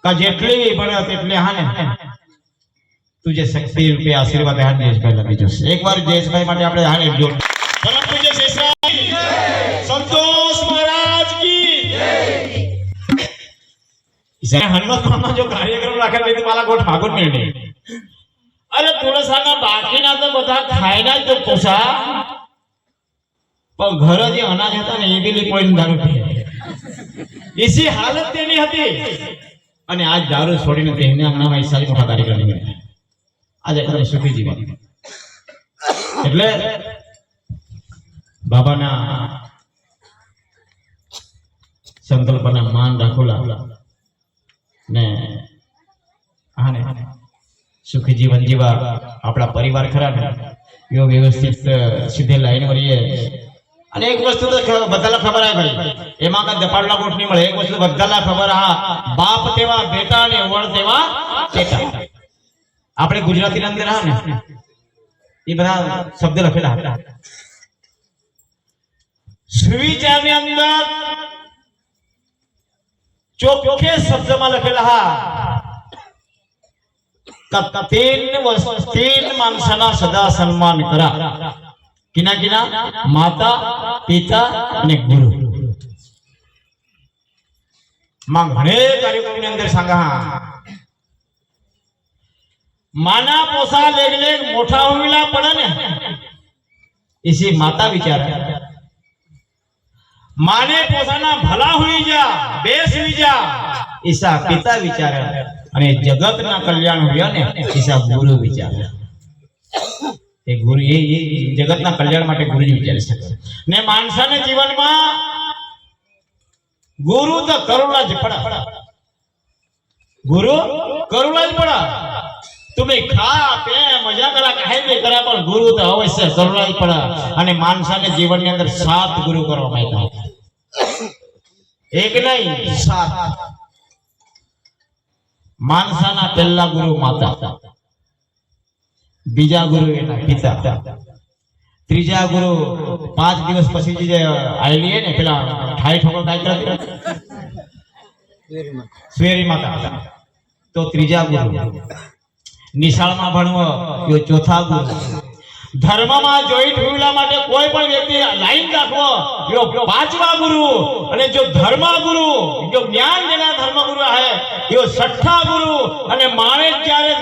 का જેટલી બને તેટલી હાને तुझे शक्ति रूपे आशीर्वाद है जयेशभाई लगी जो एक बार जयेशभाई માટે આપણે હાને જોડ परम पूज्य शेषराव संतोष महाराज की जय हनुमत मामा जो कार्यक्रम રાખે તો માલા ગોઠ ભાગોટ મેળવી અરે તુલસાના બાકીના તો બધા ખાયના જ પોસા પણ ઘરે જે અનાજ હતા ને એ બી લીપોઈને દારૂ પીએ એસી હાલત તેની હતી અને આજ દારૂ છોડીને તેને આંગણામાં ઈસાઈ મોટા કાર્યક્રમ કર્યા. આજે તમે સુખી જીવન એટલે બાબાના સંકલ્પના માન રાખોલા ને આને સુખી જીવન જીવા આપણા પરિવાર ખરા ને એવો વ્યવસ્થિત સીધે લાઈન વળીએ. અને એક વસ્તુ તો બધાને ખબર હે ભાઈ, એમાં કઈ દપાડલા ગોઠ નહીં મળે. એક વસ્તુ બધાને ખબર હા, બાપ તેવા બેટા ને વડ તેવા ચેટા. આપણે ગુજરાતી ની અંદર હા ને એ બધા શબ્દ લખેલા હતા. સુવિચાર ની અંદર ચોખ્ખે શબ્દમાં લખેલા હા, तीन माणसांना सदा सन्मान करा. किना किना? माता, पिता અને ગુરુ. માં ઘણે કાર્યક્રમની અંદર सांगा माना पोसा लेग लेग मोठा होईला पडा ने इसी माता विचार. माने पोसाना भला हुई जा बेस हुई जा ईसा पिता विचार. અને જગતના કલ્યાણ હોય ને ઈસા ગુરુ વિચાર. એ ગુરુ એ જગતના કલ્યાણ માટે ગુરુજી વિચારી શકે. ને માણસાના જીવનમાં ગુરુ તો કરુણા જ પડા. ગુરુ કરુણા જ પડા. તમે ખા પે મજા કરા કાહે બે કરા પણ ગુરુ તો અવશ્ય કરુણા જ પડા. અને માણસાના જીવનની અંદર 7 ગુરુ કરવામાં આવ્યા. એક નહીં 7. માણસાના પહેલા ગુરુ માતા, બીજા ગુરુ એના પિતા, ત્રીજા ગુરુ 5 દિવસ પછી જે આયલી ને પેલા ઠાઈ ઠોકો કાઈ કરતી સ્વેરી માતા, તો ત્રીજા ગુરુ. નિશાળમાં ભણવો એ ચોથા ગુરુ. ધર્મમાં જોઈન્ટ હોવા માટે કોઈ પણ વ્યક્તિ લાઈન રાખવો એવો 5વા ગુરુ. અને જો ધર્મ ગુરુ જો જ્ઞાન દેનાર ધર્મ ગુરુ હે એવો 6ઠા ગુરુ. અને માણસ જ્યારે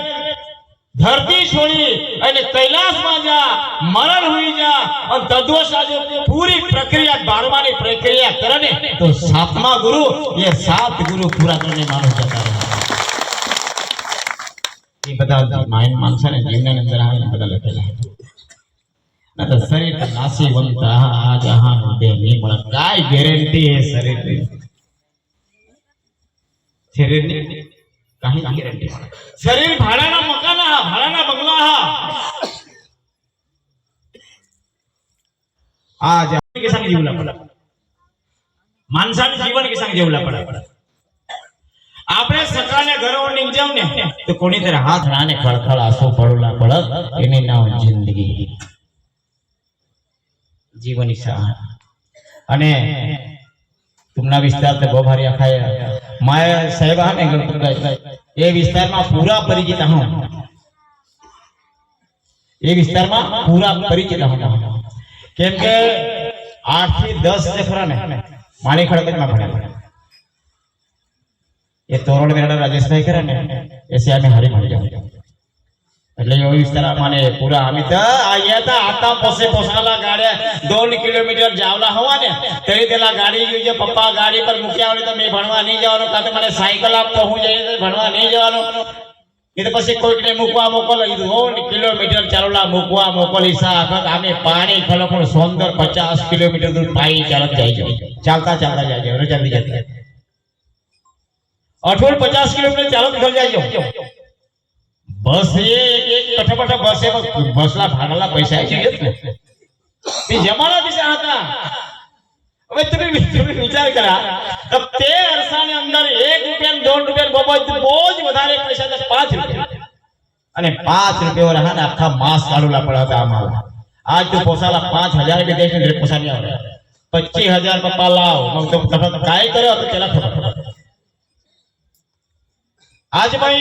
ધરતી છોડી અને કૈલાસમાં જા મરણ હોઈ જા અને તદ્વશ આજે પૂરી પ્રક્રિયા 12માની પ્રક્રિયા કરે ને તો 7મા ગુરુ એ 7 ગુરુ પૂરા કરીને માણસ જતા રહે. એ બધા માણસને જીવનની અંદર આવે ને બધા લખેલા ના તો શરીર નાસીવંત આ જહાન દે નહીં મળે. કાઈ ગેરંટી હે શરીરની? શરીરની કાઈ ગેરંટી? શરીર ભાડાના મકાન હા, ભાડાના બંગલા હા. આ જીવન કે સંગ જીવલા પડે. માણસાનું જીવન કે સંગ જીવલા પડે. આપણે સકાને ઘરો ની જાવ ને તો કોની તરફ હાથ રાને ખળખળ આંસુ પડોલા પડત એની નામ જિંદગી जीवन અને तुमना विस्तार तो बहुत भारी आखाया मैं साहेब है ये विस्तार में पूरा परिचित हूँ. ये विस्तार में पूरा परिचित हूँ केम के 8 થી 10 જે ખરા ને માળી ખડકમાં ભણ્યા. ये तोरण मेरा राजेशભાઈ કરે ને ऐसे हमें हरी मળી जाओ એટલે એ વિસ્તાર માને પૂરા અમે તો આયા તા આતા પોસે પોસાલા ગાડે 2 કિલોમીટર જાવલા હોવા ને તેરી તેલા ગાડી જોઈએ પપ્પા ગાડી પર મૂક્યા હોય તો મે ભણવા નહીં જવાનું કાતે મને સાયકલ આપતો હું જઈને ભણવા નહીં જવાનું. એ તો પછી કોઈકને મૂકવા મોકલ 2 કિલોમીટર ચાલલા મૂકવા મોકલી સાખ અમે પાણી ખલખણ સુંદર 50 કિલોમીટર દૂર પાઈ ચાલત જાય ચાલતા ચાલતા જાય રજા દી જતી 50 કિલોમીટર ચાલત ઘર જાય. बस ये एक पटापटा बस है बसला भागला पैसा चाहिए ये जमाना दिशा था. હવે તમે વિચાર કરા તો તે અરસાની અંદર 1 રૂપિયા 2 રૂપિયા બબજ બહુ જ વધારે પૈસા તો 5 રૂપિયા અને 5 રૂપિયા રહા આખા માસ કાઢુલા પડતા આમાં. આજ તો પોસાલા 5000 કે દેશ ને પોસા નહીં આવે 25000 પપ્પા લાવ મગ તો તમે કાઈ કર્યો તો ચલા ખબર. आज भाई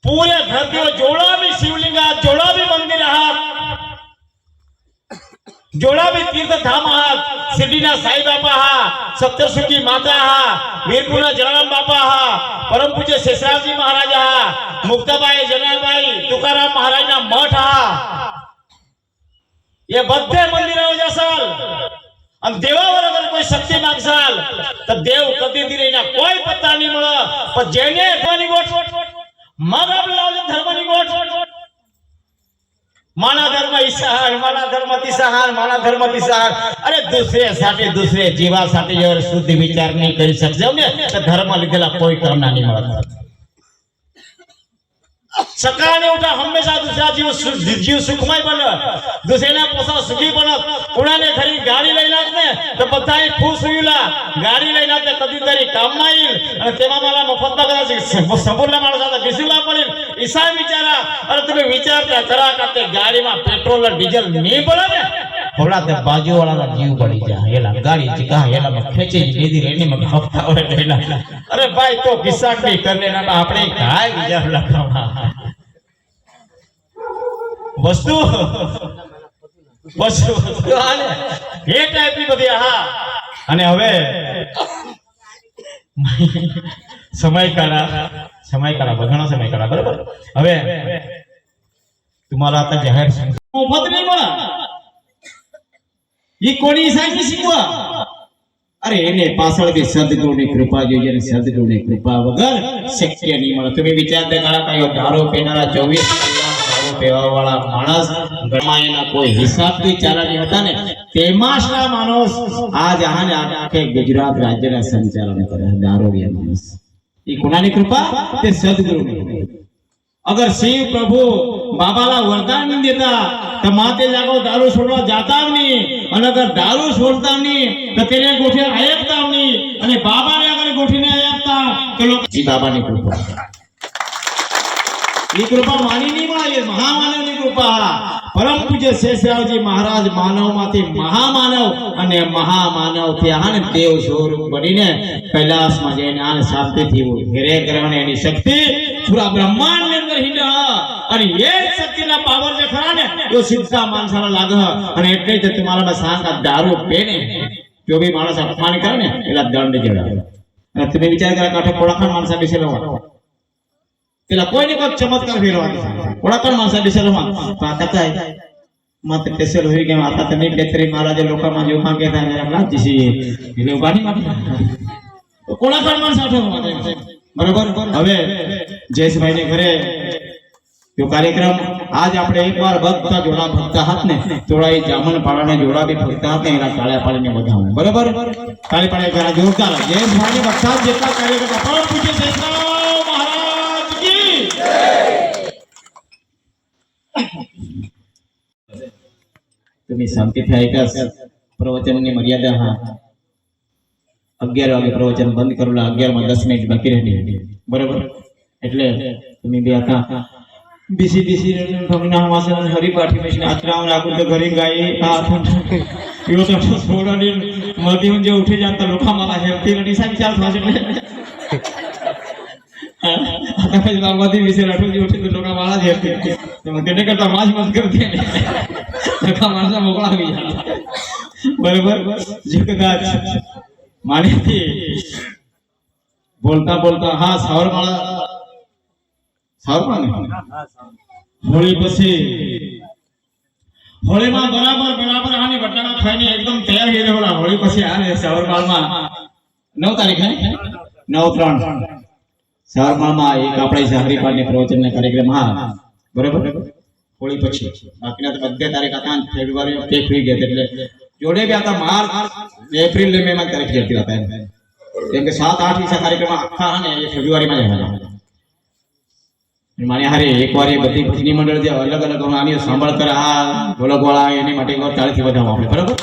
पूरे धरती में जोड़ा भी शिवलिंग जोड़ा भी मंदिर जोड़ा भी तीर्थ धाम सिद्धीना साई बापा सप्तशृंगी माता वीरपुरा जलाराम बापा परम पूज्य शेषराजजी महाराज मुक्ताबाई जनाबाई तुकाराम महाराज ना मठ ये बद्धे मंदिर जसल देवावर अगर કોઈ શક્તિ માગશાલ તો દેવ કદી દી એના કોઈ પત્તા નહીં મળે પણ જેને ધર્મની ગોઠ મગબ લાવજો ધર્મની ગોઠ माना धर्म ईसाहार माना धर्म तिसाहार माना धर्म तिसाहार अरे दूसरे जीवा साथे जो शुद्ध विचार नहीं कर सकते ने तो धर्म लीधेला कोई करना नहीं મળે सकाळने उठा हमेशा दूसरा जीव सुखमय बने दूसरेना पोसा सुखी बने कोणाने घरी गाड़ी લઈ નાખ ને તો બધાય ખુશ હોઈલા ગાડી લઈ નાખ કદી તરી કામમાં ઈલ અને તેમાં મારા મફતમાં કદાચ સંપૂર્ણ માણસ સાથે ઘીસલા પડે ઈસા વિચારા અને તમે વિચારતા કરા કાતે ગાડીમાં પેટ્રોલ અને ડીઝલ નહીં પડે ને થોડા તે બાજુવાળાના જીવ પડી જાય એલા ગાડી ચીકા એલા ખેંચી લીધી રેની માં હફતા હોય લેલા અરે ભાઈ તો કિસ્સા ની કરને ના આપણે કાઈ વિચાર લખાવા વસ્તુ હાલે એ ટાઈપની બધી હા અને હવે સમયકાળા બધાનો સમયકાળા બરાબર હવે तुम्हाला आता जाहीर मोफत नाही मला ही कोणी सांगितली शिकवा अरे એને પાછળથી સદગુરુની કૃપા જોઈએ અને સદગુરુની કૃપા વગર શક્ય નહીં મળે તમે વિચારતા કરા કયો દારૂ પીનારા 24 દારૂ પીવા વાળા માણસ ઘરમાં એના કોઈ હિસાબથી ચાલની હતા ને તેમાંના માણસ આ જહાને આખે ગુજરાત રાજ્યના સંચાલન કરે દારૂડિયા માણસ એ કોનાની કૃપા તે સદગુરુની अगर शिव प्रभु बाबाला वरदान नहीं देता तो माते जागो दारू छोड़वा जाता नहीं और अगर दारू छोड़ता नहीं तो तेरे गोठे आयकता नहीं અને बाबा ने अगर गोठी ने आयकता तो लोग जी बाबा ની કૃપા ની કૃપા માની નહીં મળે મહામાનવ ની કૃપા પરમ પૂજ્ય શેષરાવજી મહારાજ માનવમાંથી મહામાનવ અને મહામાનવ થયા ને દેવ સ્વરૂપ બનીને કૈલાસમાં જઈને આને શાંતિથી ઘરે ગ્રહણ એની શક્તિ પૂરા બ્રહ્માંડ ની અંદર હિંડા અને એ શક્તિના પાવર જે ખરા ને એ સિદ્ધા માણસાને લાગે અને એટલે જ તમારામાં સાંગા દારૂ પીને જો બી માણસ અપમાન કરે ને એલા દંડ જડાવે અને તમે વિચાર કરો કાઠે કોળાખણ માણસા બેસેલો પેલા કોઈને કોઈ ચમત્કાર ફેરવાનો કોળાખણ માણસા બેસેલો માં તો આ કથા મત પેસેલ હોય કે आता तने बेतरी महाराज लोकांना जो मागे था मेरा लाजी એટલે ઉભાની માટે કોળાખણ માણસા આઠો બરોબર હવે જયેશભાઈ ને ઘરે जो कार्यक्रम आज આપણે એકવાર ભક્તા જોડા ભક્તા હાથ ને તોડાઈ જામન પાડાને જોડા બી ભક્તા હાથ ને એના તાળિયા પાડીને વધાવો બરોબર તાળી પાડે જરા જોરદાર જયેશભાઈ ને ભક્તા જેટલા કાર્યક્રમ પરમ પૂજ્ય શેષરાવ મહારાજ કી તમે શાંતિથી આઈકા પ્રવચનની મર્યાદા હા 11 વાગે પ્રવચન બંધ કરેલા 11 માં 10 મિનિટ બાકી રહી બરોબર એટલે તમે બે હતા બીસી ભગના હમાસે હરિપાઠી મેં આત્રામ રાખું તો ઘરે ગાય આ યો તો છોડાની મધી જે ઉઠી જાતા લોખા માલા હેરતી રડી સાહેબ ચાલ થાશે आता फिर बाबादी विषय रखो जो उठे तो लोका माला હેરતી તો મને કરતા માજ મત કરતી ને લોખા માણસા મોકળા આવી જાય બરાબર જે કદાચ માનીથી બોલતા બોલતા હા સાવરમાળા હોળી પછી હોળીમાં બરાબર આની બટાકા ખાઈને એકદમ તૈયાર થઈ ગયેલા હોળી પછી આને સાવરમાળમાં 9 તારીખે 9/3 સાવરમાળમાં એક આપણે હરિપાઠની પ્રવચનના કાર્યક્રમ હા બરાબર હોળી પછી બાકીના તો બધે તારીખ હતા ફેબ્રુઆરી પેક થઈ ગયા એટલે જોડે બી હતા માર્ચ એપ્રિલ મે માં તારીખ જતી હતા કેમ કે 7-8 ઈસા કાર્યક્રમ આખા ને એ ફેબ્રુઆરીમાં જ હતા માને હારે એકવાર એ બધી ભજની મંડળ જે અલગ અલગ આની સાંભળ કરે આ ઢોલક વાળા એની માટે એકવાર તાળીથી વધાવો આપણે બરાબર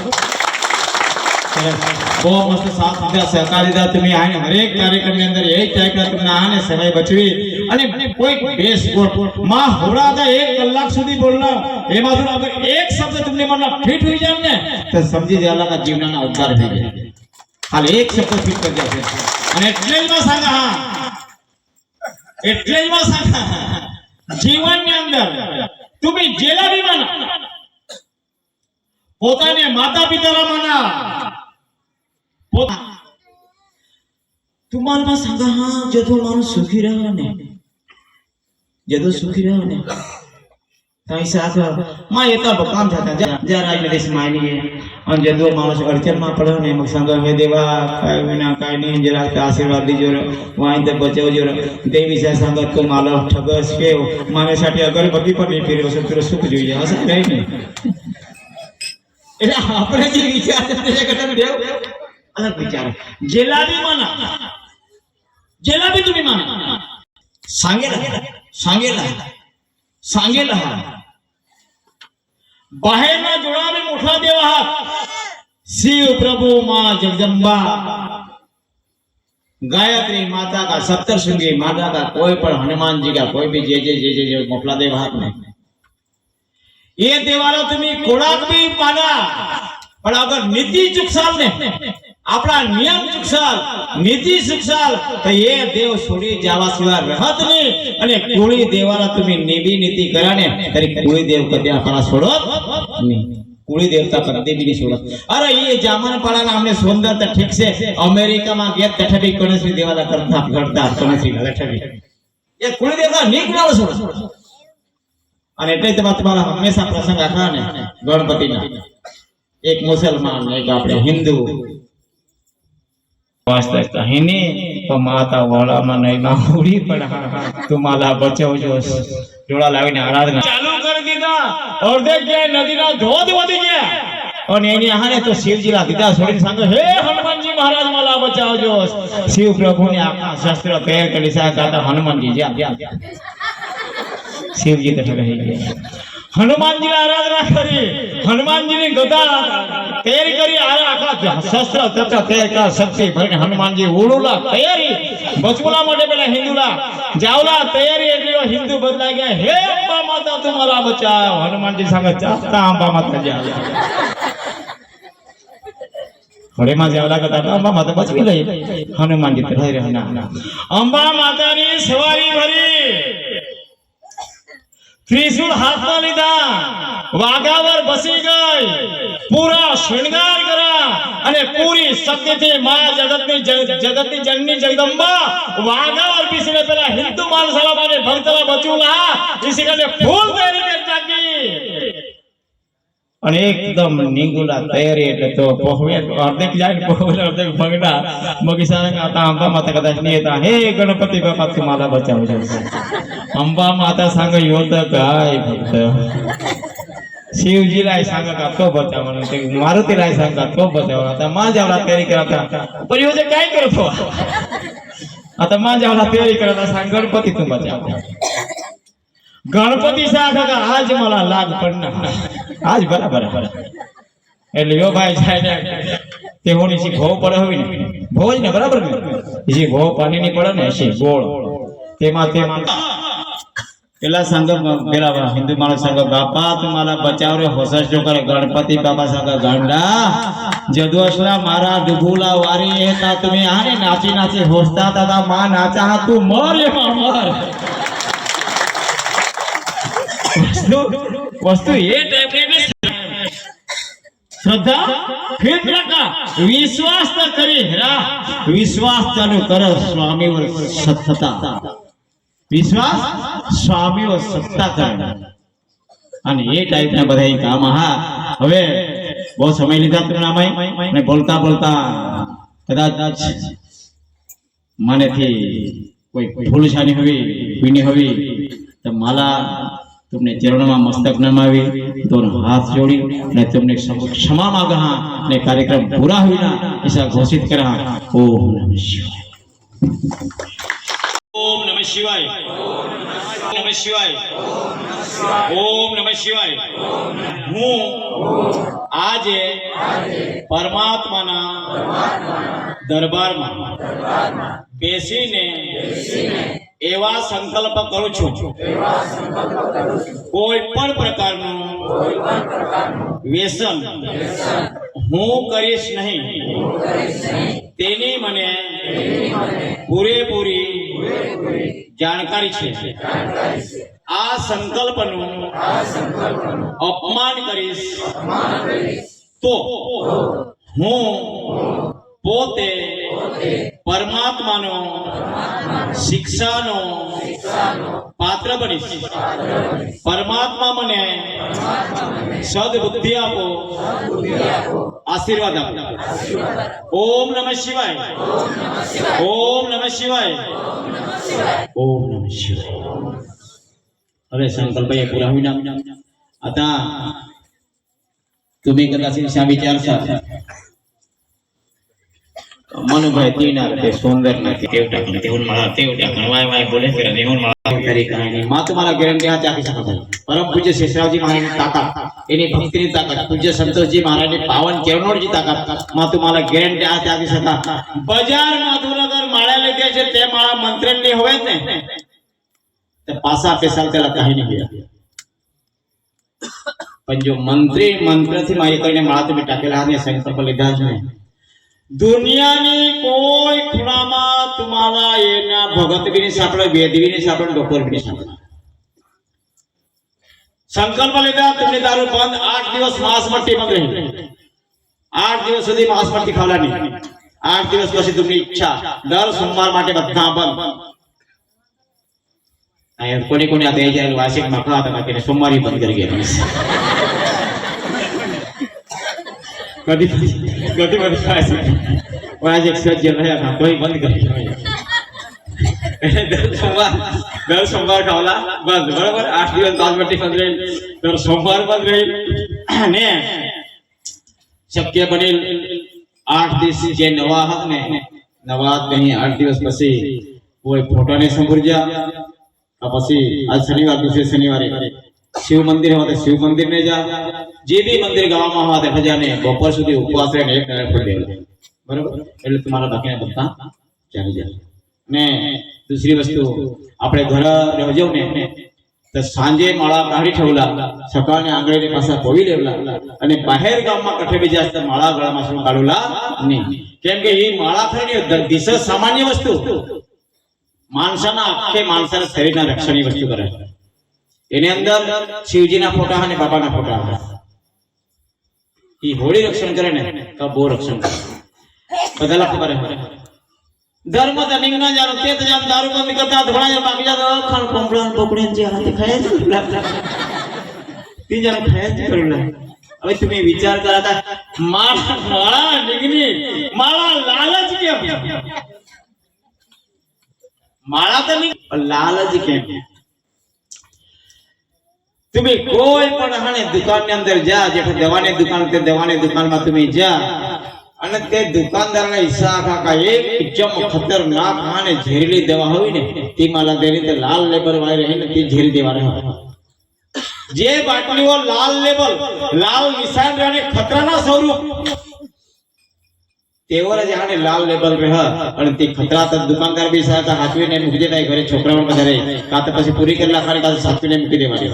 બહુ મસ્ત સાથ દીધા સહકાર દીધા તમે આને હરેક કાર્યક્રમની અંદર એક ટાઈપના તમને આને સમય બચવી અને કોઈ બેસ માં હોરાદા 1 કલાક સુધી બોલના એમાં જો અગર એક શબ્દ તમને મનમાં ફિટ હોઈ જાય ને તો સમજી જાલાના જીવનના ઉદ્ધાર થઈ જાય ખાલી એક શબ્દ ફિટ કરી જાય અને એટલે જ માં સાંગા હા એટલે જ માં સાંગા જીવનની અંદર તમે જેલા બી માના પોતાને માતા પિતાના માના तुम्हारे पास संगा हाँ जदो मानो सुखी रहा ने ऐसा माँ ये तो काम था जरा आज देश मायनी है और जो दो मानस अड़चन में पड़ो ने मग संग हे देवा काय विना काय नहीं जरा आशीर्वाद दीजो वहीं तक बचाओ जो देवी से संगत को माला ठगस के माने साठी अगरबत्ती पर नहीं फिर वसत फिर सुख જોઈએ असं काही नाही એટલે આપણે જે વિચાર છે તે કટન દેવ અલગ વિચાર जेलाबी माना जेलाबी तुम्ही माना सांगेला बाहेरना जोडाबी मोठा देव आहात शिव प्रभु माँ जगदम्बा गायत्री माता का सप्तशृंगी माता का कोई पर हनुमान जी का कोई भी जे मोकला देव हाथ में ये देवाला तुम्ही कोणाक बी पाना पण अगर नीति चुकसाल ने आपला नियम चुकसाल नीति चुकसाल तो ये देव सोडी जावा सिवाय रहत नहीं અને કુળી દેવાला तुम्ही नेबी नीति करा ने तरी કુળી देव कधी आपला सोडत नहीं કુળી देवता कधी भी नहीं सोडत अरे ये जामन पाळाना हमने सुंदर तो ठीक से अमेरिका में गेट तठबी कणसी देवाला करता कणसी लठबी ये કુળી देवता निकळाव सोडत અને એટલે જ તમારા હંમેશા પ્રસંગ આખા ને ગણપતિના एक मुसलमान एक આપણે हिंदू वास्तविकता हिनी तो माता वाला में नहीं ना उड़ी पड़ा तुम्हाला बचावजो डोळा लावीने आराधना चालू कर दीदा और देख गया नदी ना धोध वधी गया અને એની આહાને તો શિવજીલા દીધા છોડીને सांग हे हनुमान जी महाराज मला बचावजो शिव प्रभु ने आखा शस्त्र तैयार કરી સાકા हनुमान जी जा शिवजी तो रही गया हनुमान जी आराधना करी हनुमान जी ने गदा तैयारी करी आखा शस्त्र तथा तैयार कर शक्ति भरीને हनुमान जी उड़ूला तैयारी बचपुला માટે પેલા હિન્દુલા જાવલા તૈયારી એટલે હિન્દુ બદલાઈ ગયા હે અંબા માતા तुम्हाला बचाओ हनुमान जी सांग चाहता अंबा माता जा घोड़े में जावला करता अंबा माता बचवी लई हनुमान जी तो रहना अंबा माता ની સવારી ભરી त्रिशूल हाथ में लीधा वाघावर बसी गई पूरा श्रृंगार करा अने पूरी शक्ति थी मां जगतनी जननी जगदंबा वाघावर बीसने पेला हिंदू माणसाला माने भक्तला बचूला इसी करने फूल तैयारी कर जागी અને એકદમ નીંગુલા તૈયારી એટલે તો પહોવે અર્ધેક જાય પહોવે અર્ધેક ભગડા મગી સારા आता अंबा माता कदाच नाही येता हे गणपती बाप्पा तुम्हाला बचावજો अंबा माता सांग योत काय भक्त शिवजीला सांग का तो बचावणं ते मारुतीला सांग का तो बचावणं आता मा जावला तयारी करता पण योजे काय करतो आता मा जावला तयारी करता सांग गणपती तू बचाव गणपती सांग का आज मला लाग पडणार आज बराबर એટલે યો ભાઈ જાય ને તે હોની સી ઘો પડે હોય ને ભોજ ને બરાબર ને જે ઘો પાણી ની પડે ને છે ગોળ તેમાં પેલા સંગ પેલા હિન્દુ માણસ સંગ બાપા તમારા બચાવ રે હોસસ જો કરે ગણપતિ બાપા સંગ ગાંડા જદોસલા મારા ડુબુલા વારી હતા તમે આને નાચી નાચી હોસતા હતા માં નાચા તું મર લે મર वस्तु ये टाइप में श्रद्धा फिर रखा विश्वास तो करी हेरा विश्वास चालू कर स्वामी वर सत्ता विश्वास स्वामी वर सत्ता कर અને એ ટાઈપ ના બધા કામ હા હવે બહુ સમય લીધા તમને આમાં અને બોલતા બોલતા કદાચ મનેથી કોઈ ભૂલ છાની હોવી પીની હોવી તો માલા तुमने चरणों में मस्तक नमावी दोनों हाथ जोड़ी ने तुमने क्षमा मांगा ने कार्यक्रम पूरा हुई ना ऐसा घोषित करा ओम नमः शिवाय ओम नमः शिवाय ओम नमः शिवाय ओम नमः शिवाय हूँ आज परमात्मा ना दरबार में बेसी ने एवा संकल्प करू छू कोई पण प्रकारનું व्यसन હું કરીશ નહીં તેની મને પૂરેપૂરી જાણકારી છે આ સંકલ્પનું અપમાન કરીશ તો હું પોતે પરમાત્માનો શિક્ષાનો પાત્ર બનીશ. પરમાત્મા મને સદબુદ્ધિ આપો, આશીર્વાદ આપો. ઓમ નમઃ શિવાય. ઓમ નમઃ શિવાય. ઓમ નમઃ શિવાય. હવે संकल्प हे पुरा होईना. आता तुम्ही कदाचित असा विचारसाल, मनुभाई तीणार ते सुंदर नाही तेव टाकणं तेवून मला तेव टाकणं वाय वाय बोले फिरा देऊन मला तरी काय नाही. मा तुम्हाला गॅरंटी हा टाकी शकत आहे. परम पूज्य शेषरावजी महाराजांची ताकद, एनी भक्तीची ताकद, पूज्य संतोषजी महाराजांची पावन केवनोडची ताकद, मा तुम्हाला गॅरंटी हा टाकी शकता. बजार माधुनगर माळ्याला द्यायचे ते माळा मंत्र्यांनी होत नाही तर पासा पेसाल त्याला काही नाही द्या. पण जो मंत्री मंत्रથી મારી કરીને માળા તમે ટાકેલા અને સંકલ્પ લીધા જ નહીં. દુનિયાની કોઈ ખૂણામાં તમારા એના ભગત બી નહીં સાંભળે, વેદ બી નહીં સાંભળે, ડોક્ટર બી નહીં સાંભળે. સંકલ્પ લીધા તમને દારૂ બંધ. 8 દિવસ માંસ મટ્ટી બંધ રહી. 8 દિવસ સુધી માંસ મટ્ટી ખાવલા નહીં. 8 દિવસ પછી તમારી ઈચ્છા દર સોમવાર માટે બધા બંધ. અહીંયા કોની કોની आता यायचे वार्षिक मका आता बाकी सोमवारी बंद कर गया. कधी कधी बंद करायचं आज एक सहज रहा था तो ही बंद कर दर सोमवार खावला बंद. बरोबर 8 दिवस दालबट्टी बंद राहील, तर सोमवार बंद राहील. ने शक्य बनेल 8 दिवस जे नवा हात ने नवा नहीं 8 दिवस પછી કોઈ ફોટો ને સંભળજા. પછી આજ શનિવાર दूसरे શનિવારે शिव मंदिर होते शिव मंदिर ने जा. जे भी मंदिर गावाમાં હોતે ભજાને બપોર સુધી ઉપવાસ રહીને એક નાળિયેર ફોડી દેવાનું. બરોબર, એટલે તમારા બાકીના બધા ચાલી જાય. ને दुसरी वस्तू આપણે ઘર રહેજો ને તો સાંજે માળા કાઢી ઠેવલા, સકાળને આંગળીની પાસે પોવી લેવલા અને બહાર ગામમાં કઠે બીજા માળા ગળામાં શું કાઢુલા નહીં. કેમ કે એ માળા ખરીને દિશ સામાન્ય વસ્તુ માણસાના આખે માણસાના શરીરના રક્ષણની વસ્તુ કરે. એની અંદર શિવજીના ફોટા અને બાબાના ફોટા આવે. એ હોળી રક્ષણ કરે ને તો બહુ રક્ષણ કરે. બધાલા ખબર હે ધર્મ તો નિંગ ના જાણો તે તો જામ દારૂ બંધ કરતા ધોળા જામ બાકી જા ખાણ કોંબળા પકડીને જે હાથે ખાય છે તી જામ ખાય છે કરુલા. હવે તમે વિચાર કરતા માળા નિગની માળા લાલચ કેમ? માળા તો નહીં લાલચ કેમ? तुम्ही कोई पण हाने दुकान ने अंदर जा, जेठे दवाने दुकान ते दवाने दुकान में तुम्ही जा અને તે દુકાનદારના હિસ્સા કાકા એકદમ ખતરનાક અને ઝેરીલી દવા હોય ને તે માલા દેરી તે લાલ લેબલ વાળી રહે ને તે ઝેરી દેવા રહે. જે બાટલીઓ લાલ લેબલ લાલ નિશાન રહે ખતરાના સ્વરૂપ તેવર જ આને લાલ લેબલ રહે અને તે ખતરા તો દુકાનદાર બી સાતા હાથવીને મૂકી દેતા ઘરે છોકરાઓ બધા રહે કા તો પછી પૂરી કરેલા ખાલી કા સાથવીને મૂકી દેવાની.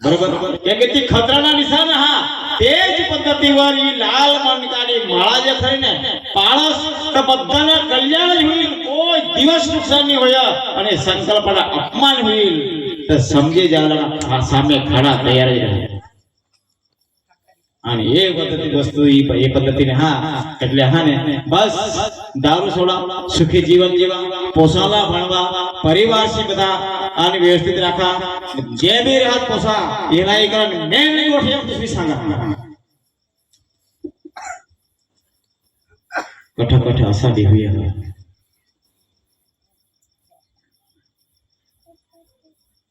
बरोबर, કેમ કે તે ખતરાના નિશાન હા તેજ પદ્ધતિવાર ઈ લાલ મણકાની માળા જે ખરી ને પાળસ તો બધાના કલ્યાણ જ હોય, કોઈ દિવસ નુકસાન નહીં હોય અને સંકલ્પના અપમાન હોય તો સમજે જાવલા સામે ખડા તૈયાર જ રહે. અને એ પદ્ધતિ વસ્તુ એ પદ્ધતિને હા એટલે હા ને બસ દારૂ છોડા, સુખી જીવન જીવા, પોસાલા ભણવા, પરિવાર થી બધા આને વ્યવસ્થિત રાખા, જે બી રાહત પોસા એના એ કારણ મેં નહીં ગોઠિયા कुछ भी सांगा कठा कठा आशा भी हुई है.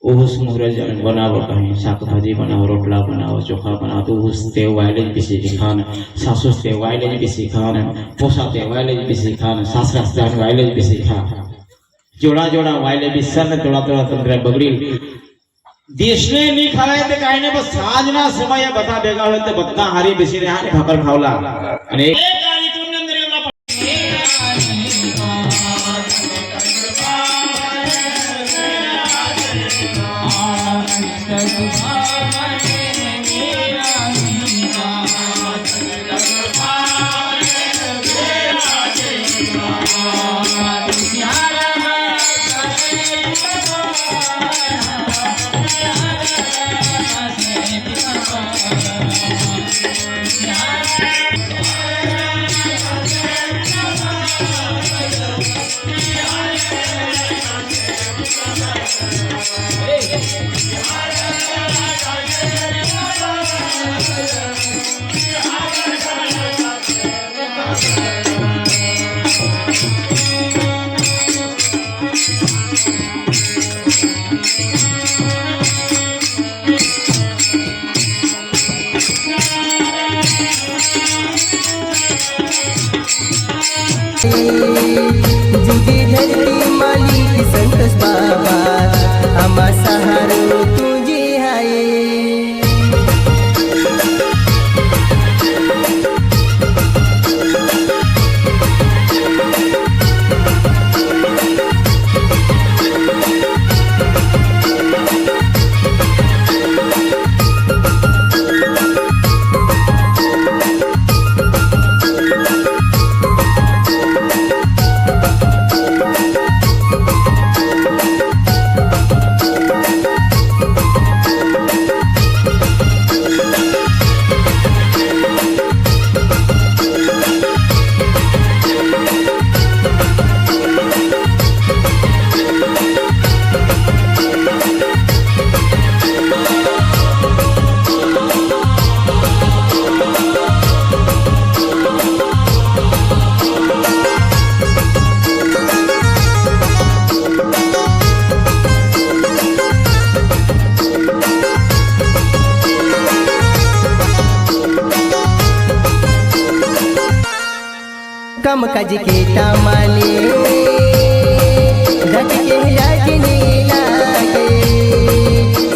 ओहस मुहरज बनावो कहीं शाक भाजी बनावो, रोटला बनावो, चोखा बनावो तो उस ते वायलेज भी सीखान, सासु ते वायलेज भी सीखान, पोसा ते वायलेज भी सीखान, सासरा ते वायलेज भी सीखा. जोड़ा जोड़ा वायले भी सर थोड़ा थोड़ा तंत्र बगड़ी देश ने नहीं खाए तो काई ने बस साँजना समय बता बेगा हो तो बत्ता हारी बेसी रहा ने भाकर खावला अने एक कार्यक्रम ने अंदर एवला जुगी धरती मालिक संतोष बाबा आम्हा सहारो तुझे आहे कम काज के तामाले घट के राजनी लागे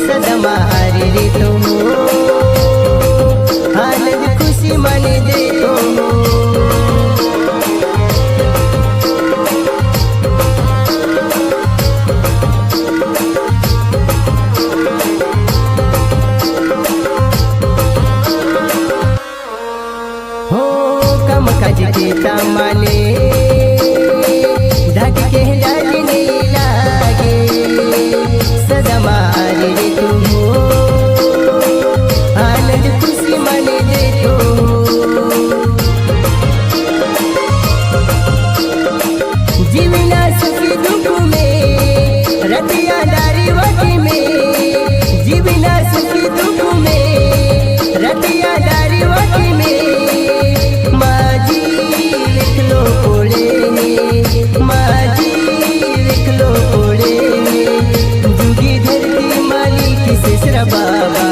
सदमा हारे रे तो आनंद खुशी मन दे तो हो कम काज के तामाले ढक के राजनी लागे सदमा हारे रे तो आनंद खुशी मन दे तो जीवना सुखी दुख में रतिया दारी वटी में जीवना सुखी दुख में रतिया दारी वटी में माजी लिख लो कोड़े माजी लिख लो कोड़े जुगी धरती मालिक शेषरा बाबा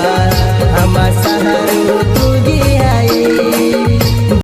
आम्हा सहारो